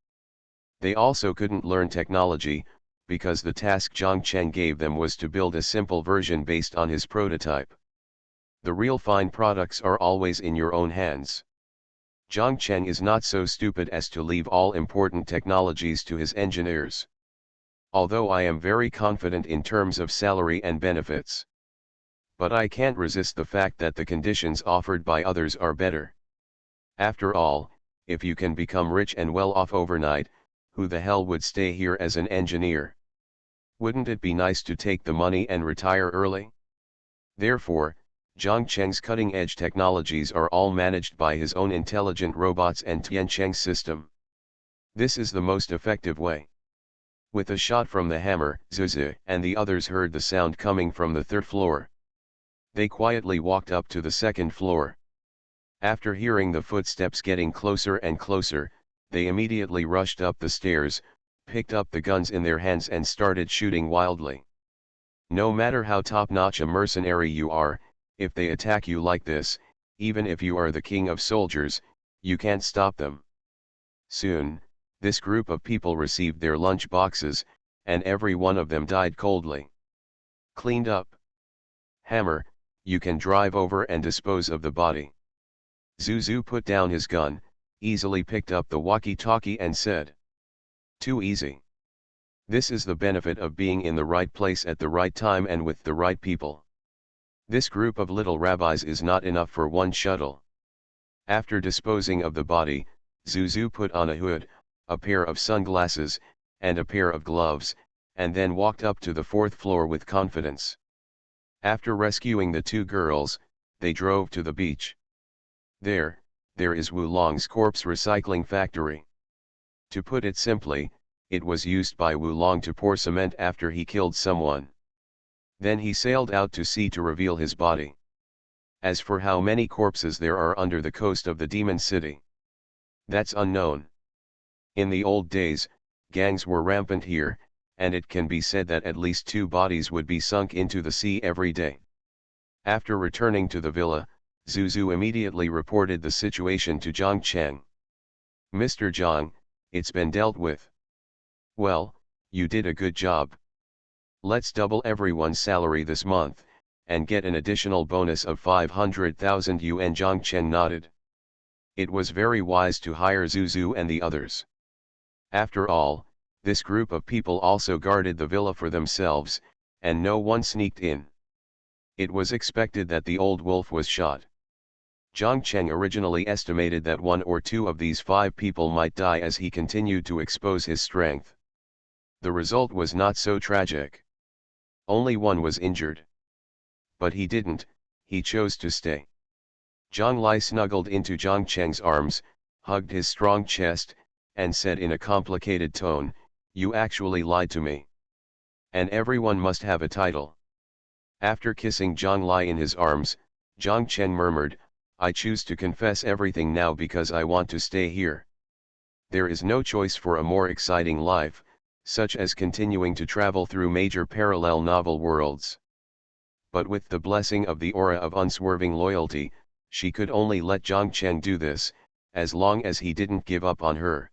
they also couldn't learn technology, because the task Zhang Cheng gave them was to build a simple version based on his prototype. The real fine products are always in your own hands. Zhang Cheng is not so stupid as to leave all important technologies to his engineers. Although I am very confident in terms of salary and benefits. But I can't resist the fact that the conditions offered by others are better. After all, if you can become rich and well off overnight, who the hell would stay here as an engineer? Wouldn't it be nice to take the money and retire early? Therefore, Zhang Cheng's cutting-edge technologies are all managed by his own intelligent robots and Tiancheng's system. This is the most effective way. With a shot from the hammer, Zuzu and the others heard the sound coming from the third floor. They quietly walked up to the second floor. After hearing the footsteps getting closer and closer, they immediately rushed up the stairs, picked up the guns in their hands and started shooting wildly. No matter how top-notch a mercenary you are, if they attack you like this, even if you are the king of soldiers, you can't stop them. Soon, this group of people received their lunch boxes, and every one of them died coldly. Cleaned up. Hammer, you can drive over and dispose of the body. Zuzu put down his gun, easily picked up the walkie-talkie and said. Too easy. This is the benefit of being in the right place at the right time and with the right people. This group of little rabbis is not enough for one shuttle. After disposing of the body, Zuzu put on a hood, a pair of sunglasses, and a pair of gloves, and then walked up to the fourth floor with confidence. After rescuing the two girls, they drove to the beach. There is Wu Long's corpse recycling factory. To put it simply, it was used by Wu Long to pour cement after he killed someone. Then he sailed out to sea to reveal his body. As for how many corpses there are under the coast of the Demon City, that's unknown. In the old days, gangs were rampant here, and it can be said that at least 2 bodies would be sunk into the sea every day. After returning to the villa, Zuzu immediately reported the situation to Zhang Cheng. Mr. Zhang, it's been dealt with. Well, you did a good job. Let's double everyone's salary this month, and get an additional bonus of 500,000 yuan. Zhang Cheng nodded. It was very wise to hire Zuzu and the others. After all, this group of people also guarded the villa for themselves, and no one sneaked in. It was expected that the old wolf was shot. Zhang Cheng originally estimated that 1 or 2 of these 5 people might die as he continued to expose his strength. The result was not so tragic. Only 1 was injured. But he didn't, he chose to stay. Zhang Lai snuggled into Zhang Cheng's arms, hugged his strong chest, and said in a complicated tone, "You actually lied to me. And everyone must have a title." After kissing Zhang Lai in his arms, Zhang Cheng murmured, "I choose to confess everything now because I want to stay here. There is no choice for a more exciting life, such as continuing to travel through major parallel novel worlds." But with the blessing of the aura of unswerving loyalty, She could only let Zhang Cheng do this, as long as he didn't give up on her.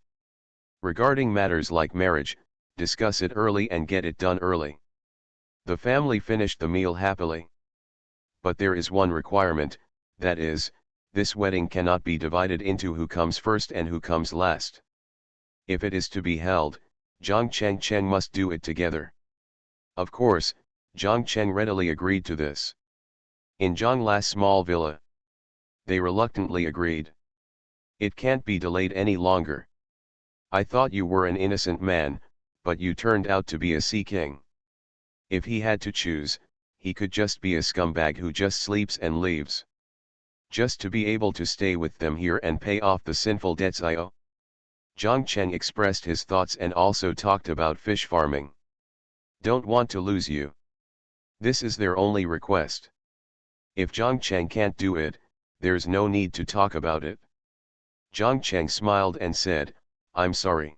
Regarding matters like marriage, discuss it early and get it done early. The family finished the meal happily. But there is one requirement, that is, this wedding cannot be divided into who comes first and who comes last. If it is to be held, Zhang Cheng must do it together. Of course, Zhang Cheng readily agreed to this. In Zhang La's small villa, they reluctantly agreed. It can't be delayed any longer. I thought you were an innocent man, but you turned out to be a sea king. If he had to choose, he could just be a scumbag who just sleeps and leaves. Just to be able to stay with them here and pay off the sinful debts I owe. Zhang Cheng expressed his thoughts and also talked about fish farming. Don't want to lose you. This is their only request. If Zhang Cheng can't do it, there's no need to talk about it. Zhang Cheng smiled and said, I'm sorry.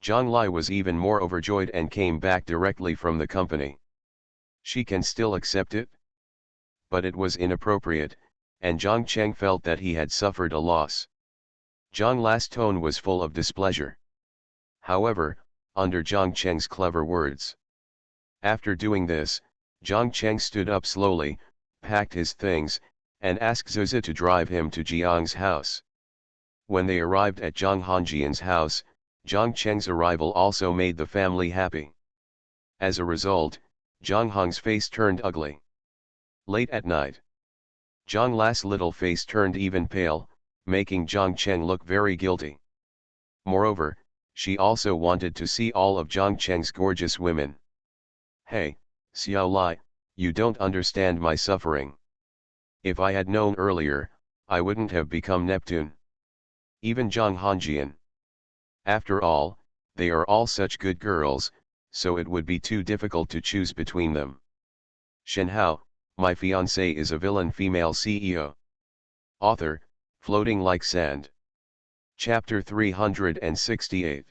Zhang Lai was even more overjoyed and came back directly from the company. She can still accept it? But it was inappropriate, and Zhang Cheng felt that he had suffered a loss. Zhang Lai's tone was full of displeasure. However, under Zhang Cheng's clever words. After doing this, Zhang Cheng stood up slowly, packed his things, and asked Zuzi to drive him to Jiang's house. When they arrived at Zhang Hanjian's house, Zhang Cheng's arrival also made the family happy. As a result, Zhang Hong's face turned ugly. Late at night, Zhang La's little face turned even pale, making Zhang Cheng look very guilty. Moreover, she also wanted to see all of Zhang Cheng's gorgeous women. Hey, Xiao Lai, you don't understand my suffering. If I had known earlier, I wouldn't have become Neptune. Even Zhang Hanjian. After all, they are all such good girls, so it would be too difficult to choose between them. Shenhao, my fiancée is a villain female CEO. Author, Floating Like Sand. Chapter 368.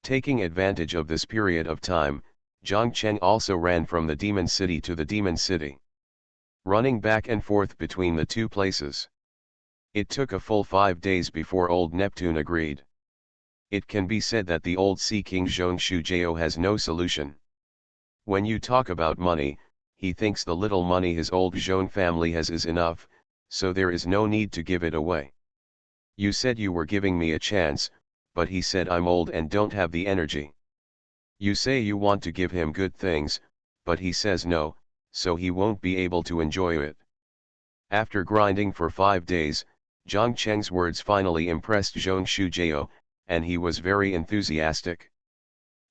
Taking advantage of this period of time, Zhang Cheng also ran from the Demon City to the Demon City. Running back and forth between the two places. It took a full 5 days before old Neptune agreed. It can be said that the old Sea King Zhong Shujao has no solution. When you talk about money, he thinks the little money his old Zhong family has is enough, so there is no need to give it away. You said you were giving me a chance, but he said I'm old and don't have the energy. You say you want to give him good things, but he says no, so he won't be able to enjoy it. After grinding for 5 days, Zhang Cheng's words finally impressed Zhong Shujao, and he was very enthusiastic.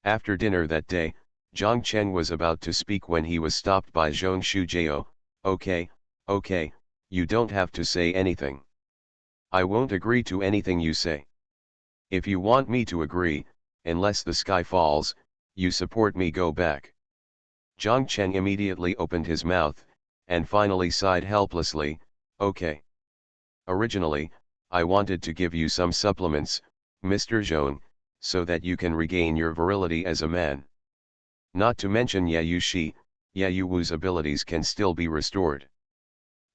After dinner that day, Zhang Cheng was about to speak when he was stopped by Zhong Shujao. Okay, you don't have to say anything. I won't agree to anything you say. If you want me to agree, unless the sky falls, you support me go back. Zhang Cheng immediately opened his mouth, and finally sighed helplessly, okay. Originally, I wanted to give you some supplements, Mr. Zhong, so that you can regain your virility as a man. Not to mention Yao Wu's abilities can still be restored.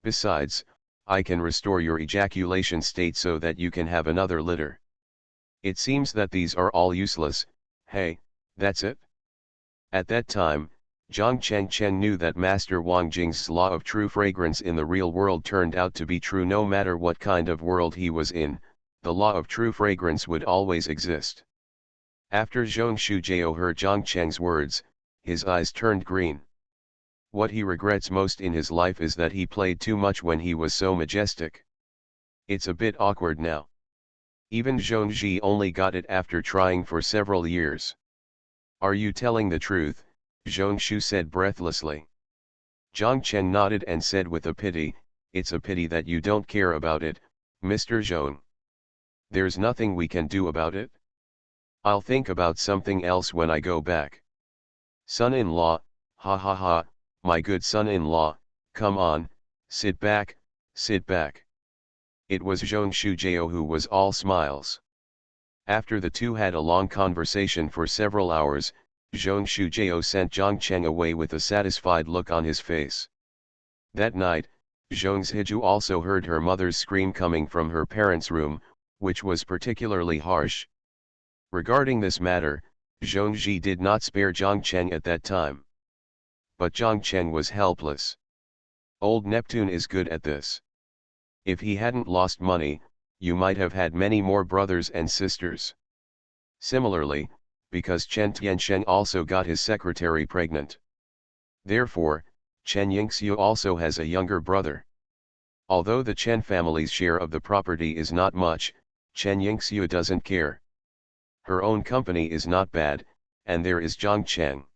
Besides, I can restore your ejaculation state so that you can have another litter. It seems that these are all useless. Hey, that's it? At that time, Zhang Cheng knew that Master Wang Jing's law of true fragrance in the real world turned out to be true no matter what kind of world he was in, the law of true fragrance would always exist. After Zhong Shujao heard Zhang Cheng's words, his eyes turned green. What he regrets most in his life is that he played too much when he was so majestic. It's a bit awkward now. Even Zhong Ji only got it after trying for several years. Are you telling the truth? Zhong Shu said breathlessly. Zhang Cheng nodded and said with a pity, it's a pity that you don't care about it, Mr. Zhong. There's nothing we can do about it. I'll think about something else when I go back. Son-in-law, ha ha ha, my good son-in-law, come on, sit back, sit back. It was Zhong Shujao who was all smiles. After the two had a long conversation for several hours, Zhong Shujao sent Zhang Cheng away with a satisfied look on his face. That night, Zhong Zhiju also heard her mother's scream coming from her parents' room, which was particularly harsh. Regarding this matter, Zhong Ji did not spare Zhang Cheng at that time. But Zhang Cheng was helpless. Old Neptune is good at this. If he hadn't lost money, you might have had many more brothers and sisters. Similarly, because Chen Tiansheng also got his secretary pregnant. Therefore, Chen Yingxiu also has a younger brother. Although the Chen family's share of the property is not much, Chen Yingxiu doesn't care. Her own company is not bad, and there is Zhang Cheng.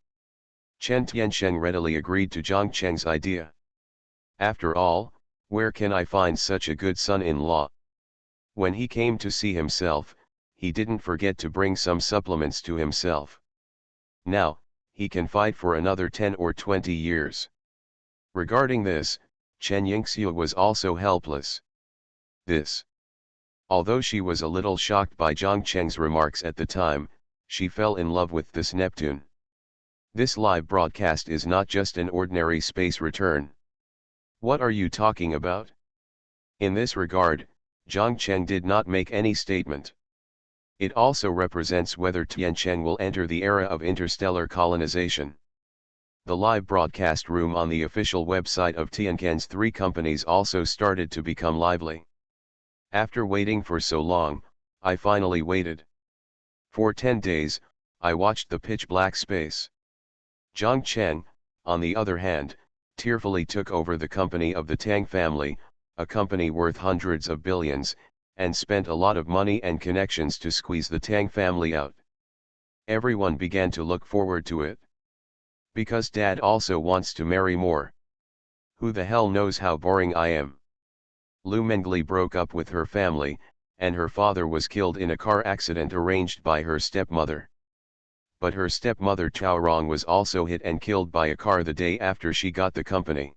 Chen Tiansheng readily agreed to Zhang Cheng's idea. After all, where can I find such a good son-in-law? When he came to see himself, he didn't forget to bring some supplements to himself. Now, he can fight for another 10 or 20 years. Regarding this, Chen Yingxiu was also helpless. Although she was a little shocked by Zhang Cheng's remarks at the time, she fell in love with this Neptune. This live broadcast is not just an ordinary space return. What are you talking about? In this regard, Zhang Cheng did not make any statement. It also represents whether Tiancheng will enter the era of interstellar colonization. The live broadcast room on the official website of Tiancheng's three companies also started to become lively. After waiting for so long, I finally waited. For 10 days, I watched the pitch-black space. Zhang Cheng, on the other hand, tearfully took over the company of the Tang family, a company worth hundreds of billions, and spent a lot of money and connections to squeeze the Tang family out. Everyone began to look forward to it. Because Dad also wants to marry more. Who the hell knows how boring I am? Lu Mengli broke up with her family, and her father was killed in a car accident arranged by her stepmother. But her stepmother Chaorong was also hit and killed by a car the day after she got the company.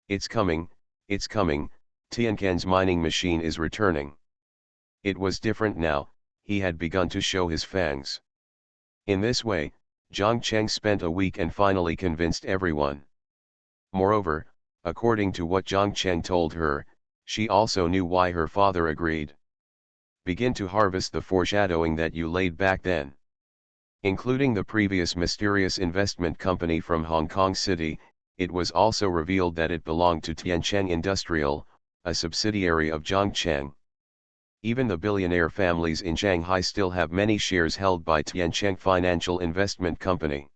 It's coming, Tianquan's mining machine is returning. It was different now, he had begun to show his fangs. In this way, Zhang Cheng spent a week and finally convinced everyone. Moreover, according to what Zhang Cheng told her, she also knew why her father agreed. Begin to harvest the foreshadowing that you laid back then. Including the previous mysterious investment company from Hong Kong City, it was also revealed that it belonged to Tiancheng Industrial, a subsidiary of Zhang Cheng. Even the billionaire families in Shanghai still have many shares held by Tiancheng Financial Investment Company.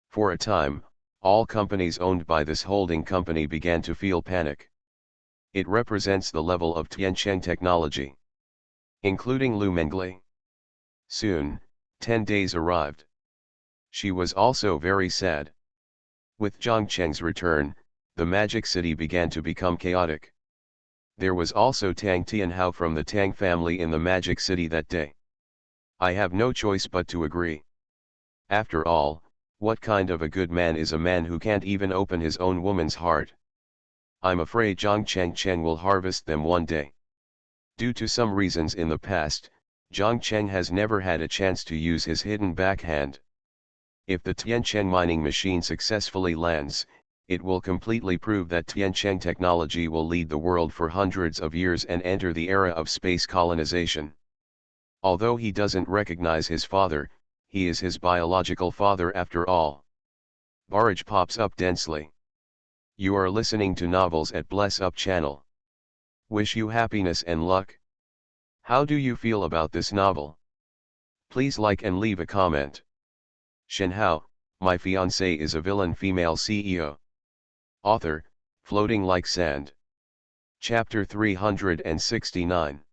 For a time, all companies owned by this holding company began to feel panic. It represents the level of Tiancheng technology. Including Lu Mengli. Soon, 10 days arrived. She was also very sad. With Zhang Cheng's return, the Magic City began to become chaotic. There was also Tang Tianhao from the Tang family in the Magic City that day. I have no choice but to agree. After all, what kind of a good man is a man who can't even open his own woman's heart? I'm afraid Zhang Cheng will harvest them one day. Due to some reasons in the past, Zhang Cheng has never had a chance to use his hidden backhand. If the Tiancheng mining machine successfully lands, it will completely prove that Tiancheng technology will lead the world for hundreds of years and enter the era of space colonization. Although he doesn't recognize his father, he is his biological father after all. Barrage pops up densely. You are listening to novels at Bless Up channel. Wish you happiness and luck. How do you feel about this novel? Please like and leave a comment. Shenhao, my fiancée is a villain female CEO. Author, Floating Like Sand. Chapter 369.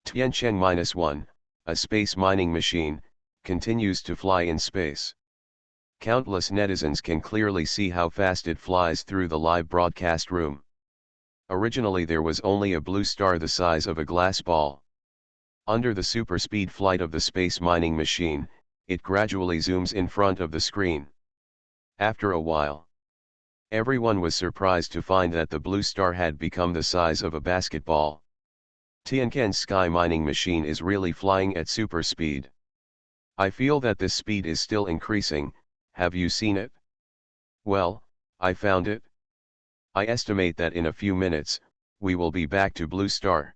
Tiancheng-1, a space mining machine, continues to fly in space. Countless netizens can clearly see how fast it flies through the live broadcast room. Originally there was only a blue star the size of a glass ball. Under the super speed flight of the space mining machine, it gradually zooms in front of the screen. After a while, everyone was surprised to find that the blue star had become the size of a basketball. Tianquan's sky mining machine is really flying at super speed. I feel that this speed is still increasing. Have you seen it? Well, I found it. I estimate that in a few minutes, we will be back to Blue Star.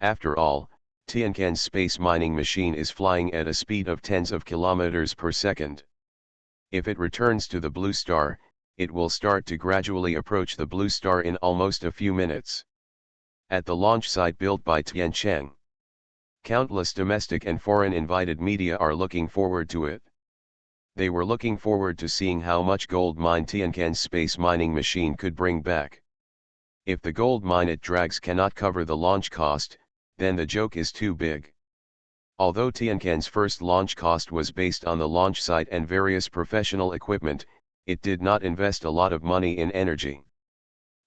After all, Tianquan's space mining machine is flying at a speed of tens of kilometers per second. If it returns to the Blue Star, it will start to gradually approach the Blue Star in almost a few minutes. At the launch site built by Tianquan, countless domestic and foreign invited media are looking forward to it. They were looking forward to seeing how much gold mine Tianquan's space mining machine could bring back. If the gold mine it drags cannot cover the launch cost, then the joke is too big. Although Tianquan's first launch cost was based on the launch site and various professional equipment, it did not invest a lot of money in energy.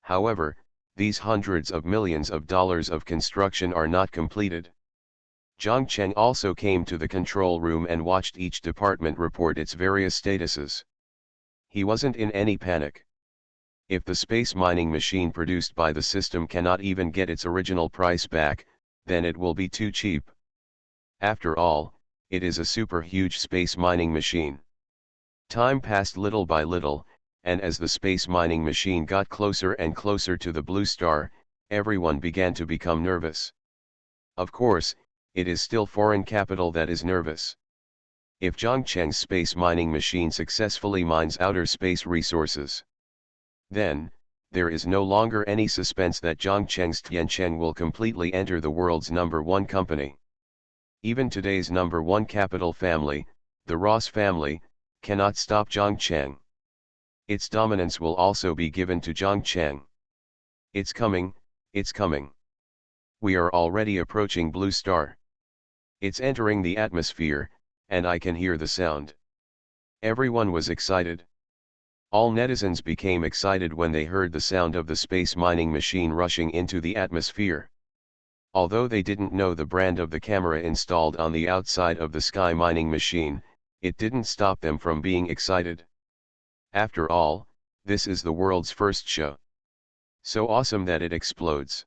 However, these hundreds of millions of dollars of construction are not completed. Zhang Cheng also came to the control room and watched each department report its various statuses. He wasn't in any panic. If the space mining machine produced by the system cannot even get its original price back, then it will be too cheap. After all, it is a super huge space mining machine. Time passed little by little, and as the space mining machine got closer and closer to the Blue Star, everyone began to become nervous. Of course, it is still foreign capital that is nervous. If Zhang Cheng's space mining machine successfully mines outer space resources, then, there is no longer any suspense that Zhang Cheng's Tianquan will completely enter the world's #1 company. Even today's #1 capital family, the Ross family, cannot stop Zhang Cheng. Its dominance will also be given to Zhang Cheng. It's coming, it's coming. We are already approaching Blue Star. It's entering the atmosphere, and I can hear the sound. Everyone was excited. All netizens became excited when they heard the sound of the space mining machine rushing into the atmosphere. Although they didn't know the brand of the camera installed on the outside of the sky mining machine, it didn't stop them from being excited. After all, this is the world's first show. So awesome that it explodes.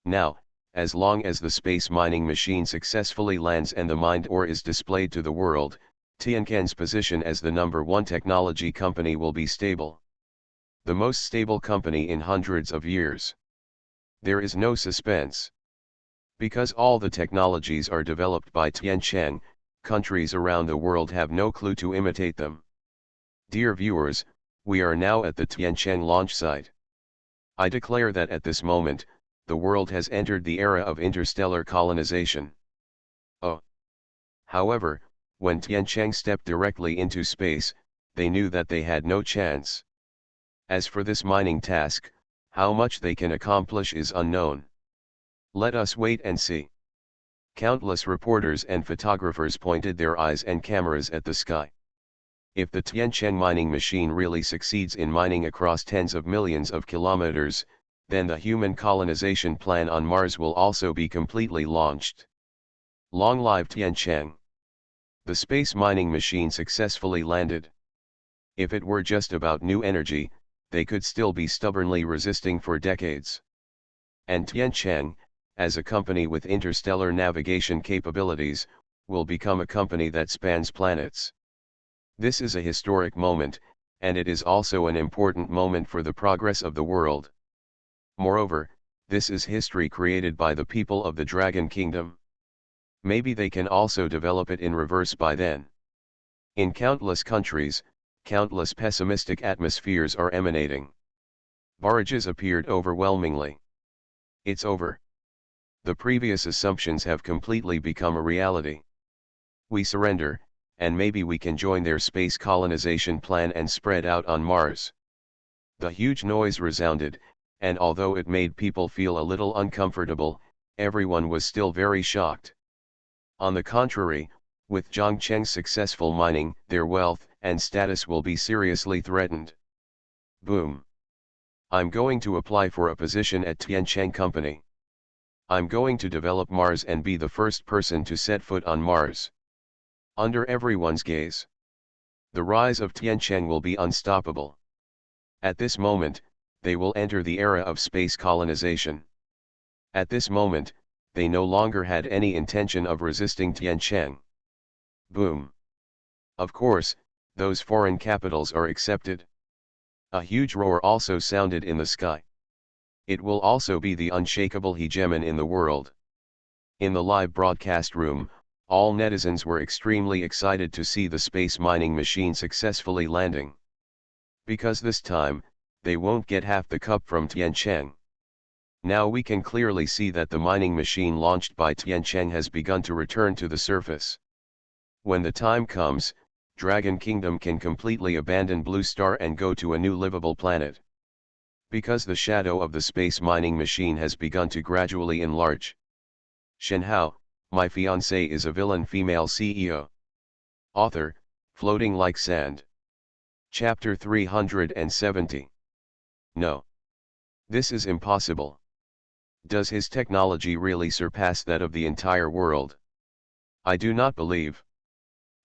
Now, as long as the space mining machine successfully lands and the mined ore is displayed to the world, Tianquan's position as the #1 technology company will be stable. The most stable company in hundreds of years. There is no suspense. Because all the technologies are developed by Tianquan, countries around the world have no clue to imitate them. Dear viewers, we are now at the Tianquan launch site. I declare that at this moment, the world has entered the era of interstellar colonization. Oh! However, when Tianquan stepped directly into space, they knew that they had no chance. As for this mining task, how much they can accomplish is unknown. Let us wait and see. Countless reporters and photographers pointed their eyes and cameras at the sky. If the Tianquan mining machine really succeeds in mining across tens of millions of kilometers, then the human colonization plan on Mars will also be completely launched. Long live Tianquan! The space mining machine successfully landed. If it were just about new energy, they could still be stubbornly resisting for decades. And Tianquan, as a company with interstellar navigation capabilities, will become a company that spans planets. This is a historic moment, and it is also an important moment for the progress of the world. Moreover, this is history created by the people of the Dragon Kingdom. Maybe they can also develop it in reverse by then. In countless countries, countless pessimistic atmospheres are emanating. Barrages appeared overwhelmingly. It's over. The previous assumptions have completely become a reality. We surrender, and maybe we can join their space colonization plan and spread out on Mars. The huge noise resounded, and although it made people feel a little uncomfortable, everyone was still very shocked. On the contrary, with Zhang Cheng's successful mining, their wealth and status will be seriously threatened. Boom! I'm going to apply for a position at Tianquan Company. I'm going to develop Mars and be the first person to set foot on Mars. Under everyone's gaze, the rise of Tianquan will be unstoppable. At this moment, they will enter the era of space colonization. At this moment, they no longer had any intention of resisting Tianquan. Boom! Of course, those foreign capitals are accepted. A huge roar also sounded in the sky. It will also be the unshakable hegemon in the world. In the live broadcast room, all netizens were extremely excited to see the space mining machine successfully landing. Because this time, they won't get half the cup from Tiancheng. Now we can clearly see that the mining machine launched by Tiancheng has begun to return to the surface. When the time comes, Dragon Kingdom can completely abandon Blue Star and go to a new livable planet. Because the shadow of the space mining machine has begun to gradually enlarge. Shenhao, My Fiancée is a Villain Female CEO. Author, Floating Like Sand. Chapter 370. No. This is impossible. Does his technology really surpass that of the entire world? I do not believe.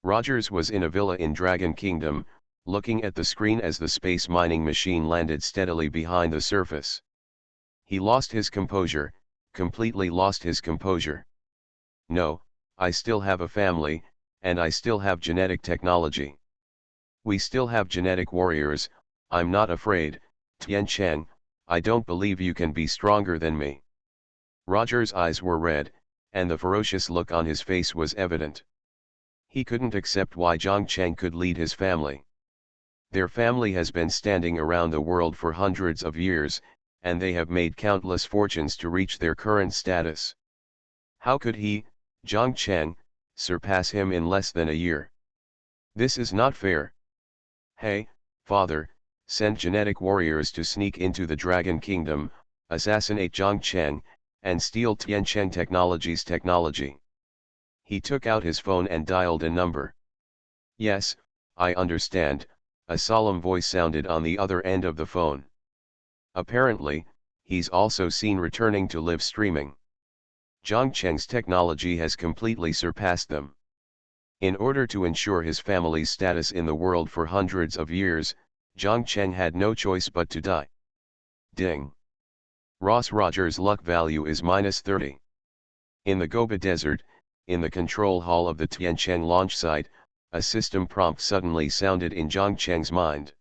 Rogers was in a villa in Dragon Kingdom, looking at the screen as the space mining machine landed steadily behind the surface. He lost his composure, completely lost his composure. No, I still have a family, and I still have genetic technology. We still have genetic warriors. I'm not afraid, Tiancheng, I don't believe you can be stronger than me. Roger's eyes were red, and the ferocious look on his face was evident. He couldn't accept why Zhongcheng could lead his family. Their family has been standing around the world for hundreds of years, and they have made countless fortunes to reach their current status. How could he, Zhongcheng, surpass him in less than a year? This is not fair. Hey, father, send genetic warriors to sneak into the Dragon Kingdom, assassinate Zhongcheng, and steal Tiancheng Technology's technology. He took out his phone and dialed a number. Yes, I understand, a solemn voice sounded on the other end of the phone. Apparently, he's also seen returning to live streaming. Zhongcheng's technology has completely surpassed them. In order to ensure his family's status in the world for hundreds of years, Zhongcheng had no choice but to die. Ding. Ross Rogers' luck value is -30. In the Gobi Desert, in the control hall of the Tiancheng launch site, a system prompt suddenly sounded in Zhongcheng's mind.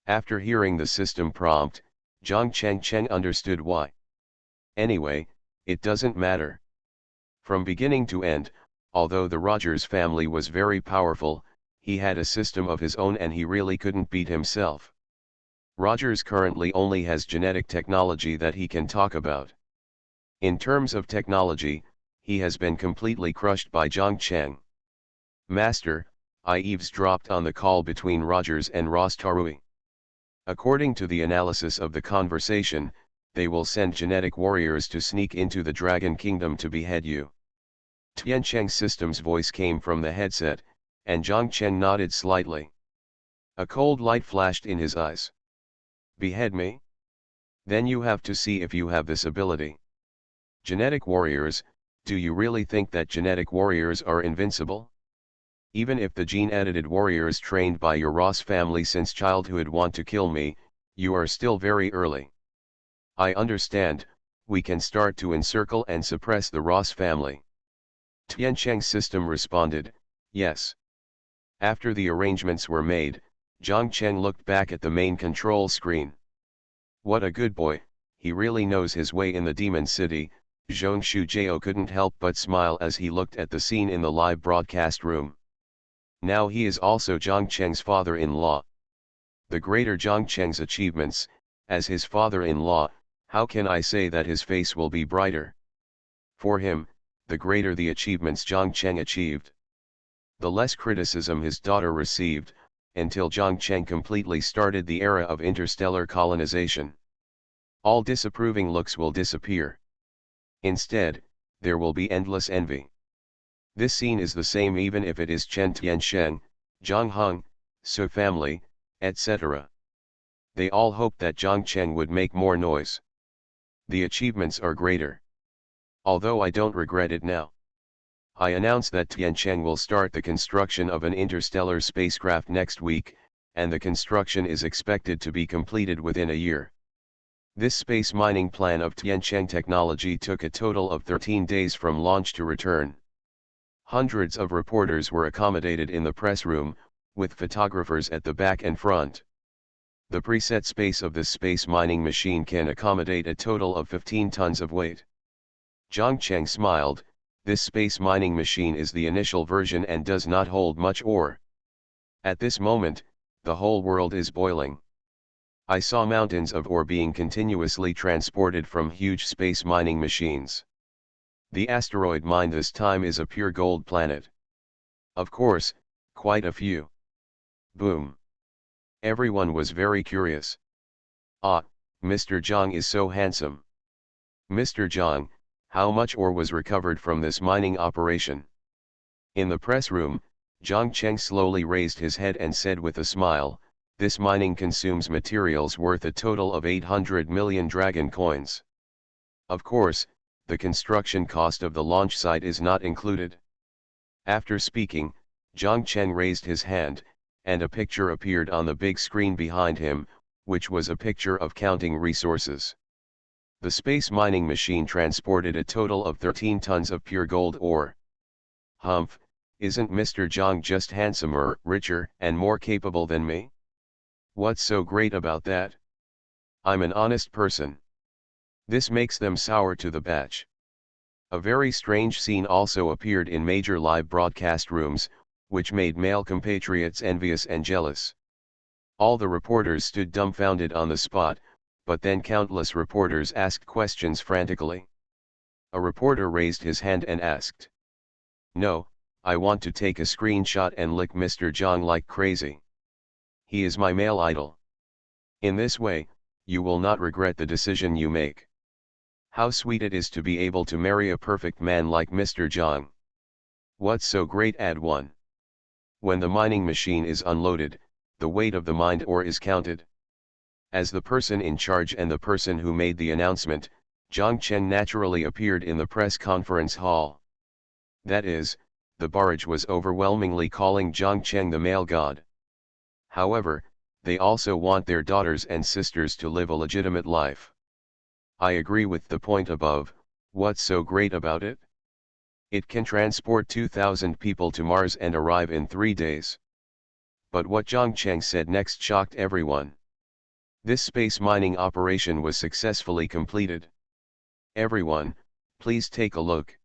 After hearing the system prompt, Zhongcheng understood why. Anyway, it doesn't matter. From beginning to end, although the Rogers family was very powerful, he had a system of his own and he really couldn't beat himself. Rogers currently only has genetic technology that he can talk about. In terms of technology, he has been completely crushed by Zhongcheng. Master, I eavesdropped on the call between Rogers and Ross Tarui. According to the analysis of the conversation, they will send genetic warriors to sneak into the Dragon Kingdom to behead you. Tiancheng System's voice came from the headset, and Zhongcheng nodded slightly. A cold light flashed in his eyes. Behead me? Then you have to see if you have this ability. Genetic warriors, do you really think that genetic warriors are invincible? Even if the gene-edited warriors trained by your Ross family since childhood want to kill me, you are still very early. I understand, we can start to encircle and suppress the Ross family. Tiancheng System responded, yes. After the arrangements were made, Zhongcheng looked back at the main control screen. What a good boy, he really knows his way in the Demon City. Zhongshu Jiao couldn't help but smile as he looked at the scene in the live broadcast room. Now he is also Zhongcheng's father-in-law. The greater Zhongcheng's achievements, as his father-in-law, how can I say that his face will be brighter? For him, the greater the achievements Zhongcheng achieved, the less criticism his daughter received, until Zhongcheng completely started the era of interstellar colonization. All disapproving looks will disappear. Instead, there will be endless envy. This scene is the same even if it is Chen Tiansheng, Zhang Heng, Su family, etc. They all hope that Zhongcheng would make more noise. The achievements are greater. Although I don't regret it now. I announce that Tiancheng will start the construction of an interstellar spacecraft next week, and the construction is expected to be completed within a year. This space mining plan of Tiancheng Technology took a total of 13 days from launch to return. Hundreds of reporters were accommodated in the press room, with photographers at the back and front. The preset space of this space mining machine can accommodate a total of 15 tons of weight. Zhang Cheng smiled. This space mining machine is the initial version and does not hold much ore. At this moment, the whole world is boiling. I saw mountains of ore being continuously transported from huge space mining machines. The asteroid mine this time is a pure gold planet. Of course, quite a few. Boom. Everyone was very curious. Ah, Mr. Zhang is so handsome. Mr. Zhang, how much ore was recovered from this mining operation? In the press room, Zhang Cheng slowly raised his head and said with a smile, this mining consumes materials worth a total of 800 million dragon coins. Of course, the construction cost of the launch site is not included. After speaking, Zhang Cheng raised his hand, and a picture appeared on the big screen behind him, which was a picture of counting resources. The space mining machine transported a total of 13 tons of pure gold ore. Humph, isn't Mr. Zhang just handsomer, richer, and more capable than me? What's so great about that? I'm an honest person. This makes them sour to the batch. A very strange scene also appeared in major live broadcast rooms, which made male compatriots envious and jealous. All the reporters stood dumbfounded on the spot, but then countless reporters asked questions frantically. A reporter raised his hand and asked, "No, I want to take a screenshot and lick Mr. Zhang like crazy. He is my male idol. In this way, you will not regret the decision you make. How sweet it is to be able to marry a perfect man like Mr. Zhang. What's so great? Add 1. When the mining machine is unloaded, the weight of the mined ore is counted. As the person in charge and the person who made the announcement, Zhang Cheng naturally appeared in the press conference hall. That is, the barrage was overwhelmingly calling Zhang Cheng the male god. However, they also want their daughters and sisters to live a legitimate life. I agree with the point above. What's so great about it? It can transport 2,000 people to Mars and arrive in 3 days. But what Zhang Cheng said next shocked everyone. This space mining operation was successfully completed. Everyone, please take a look.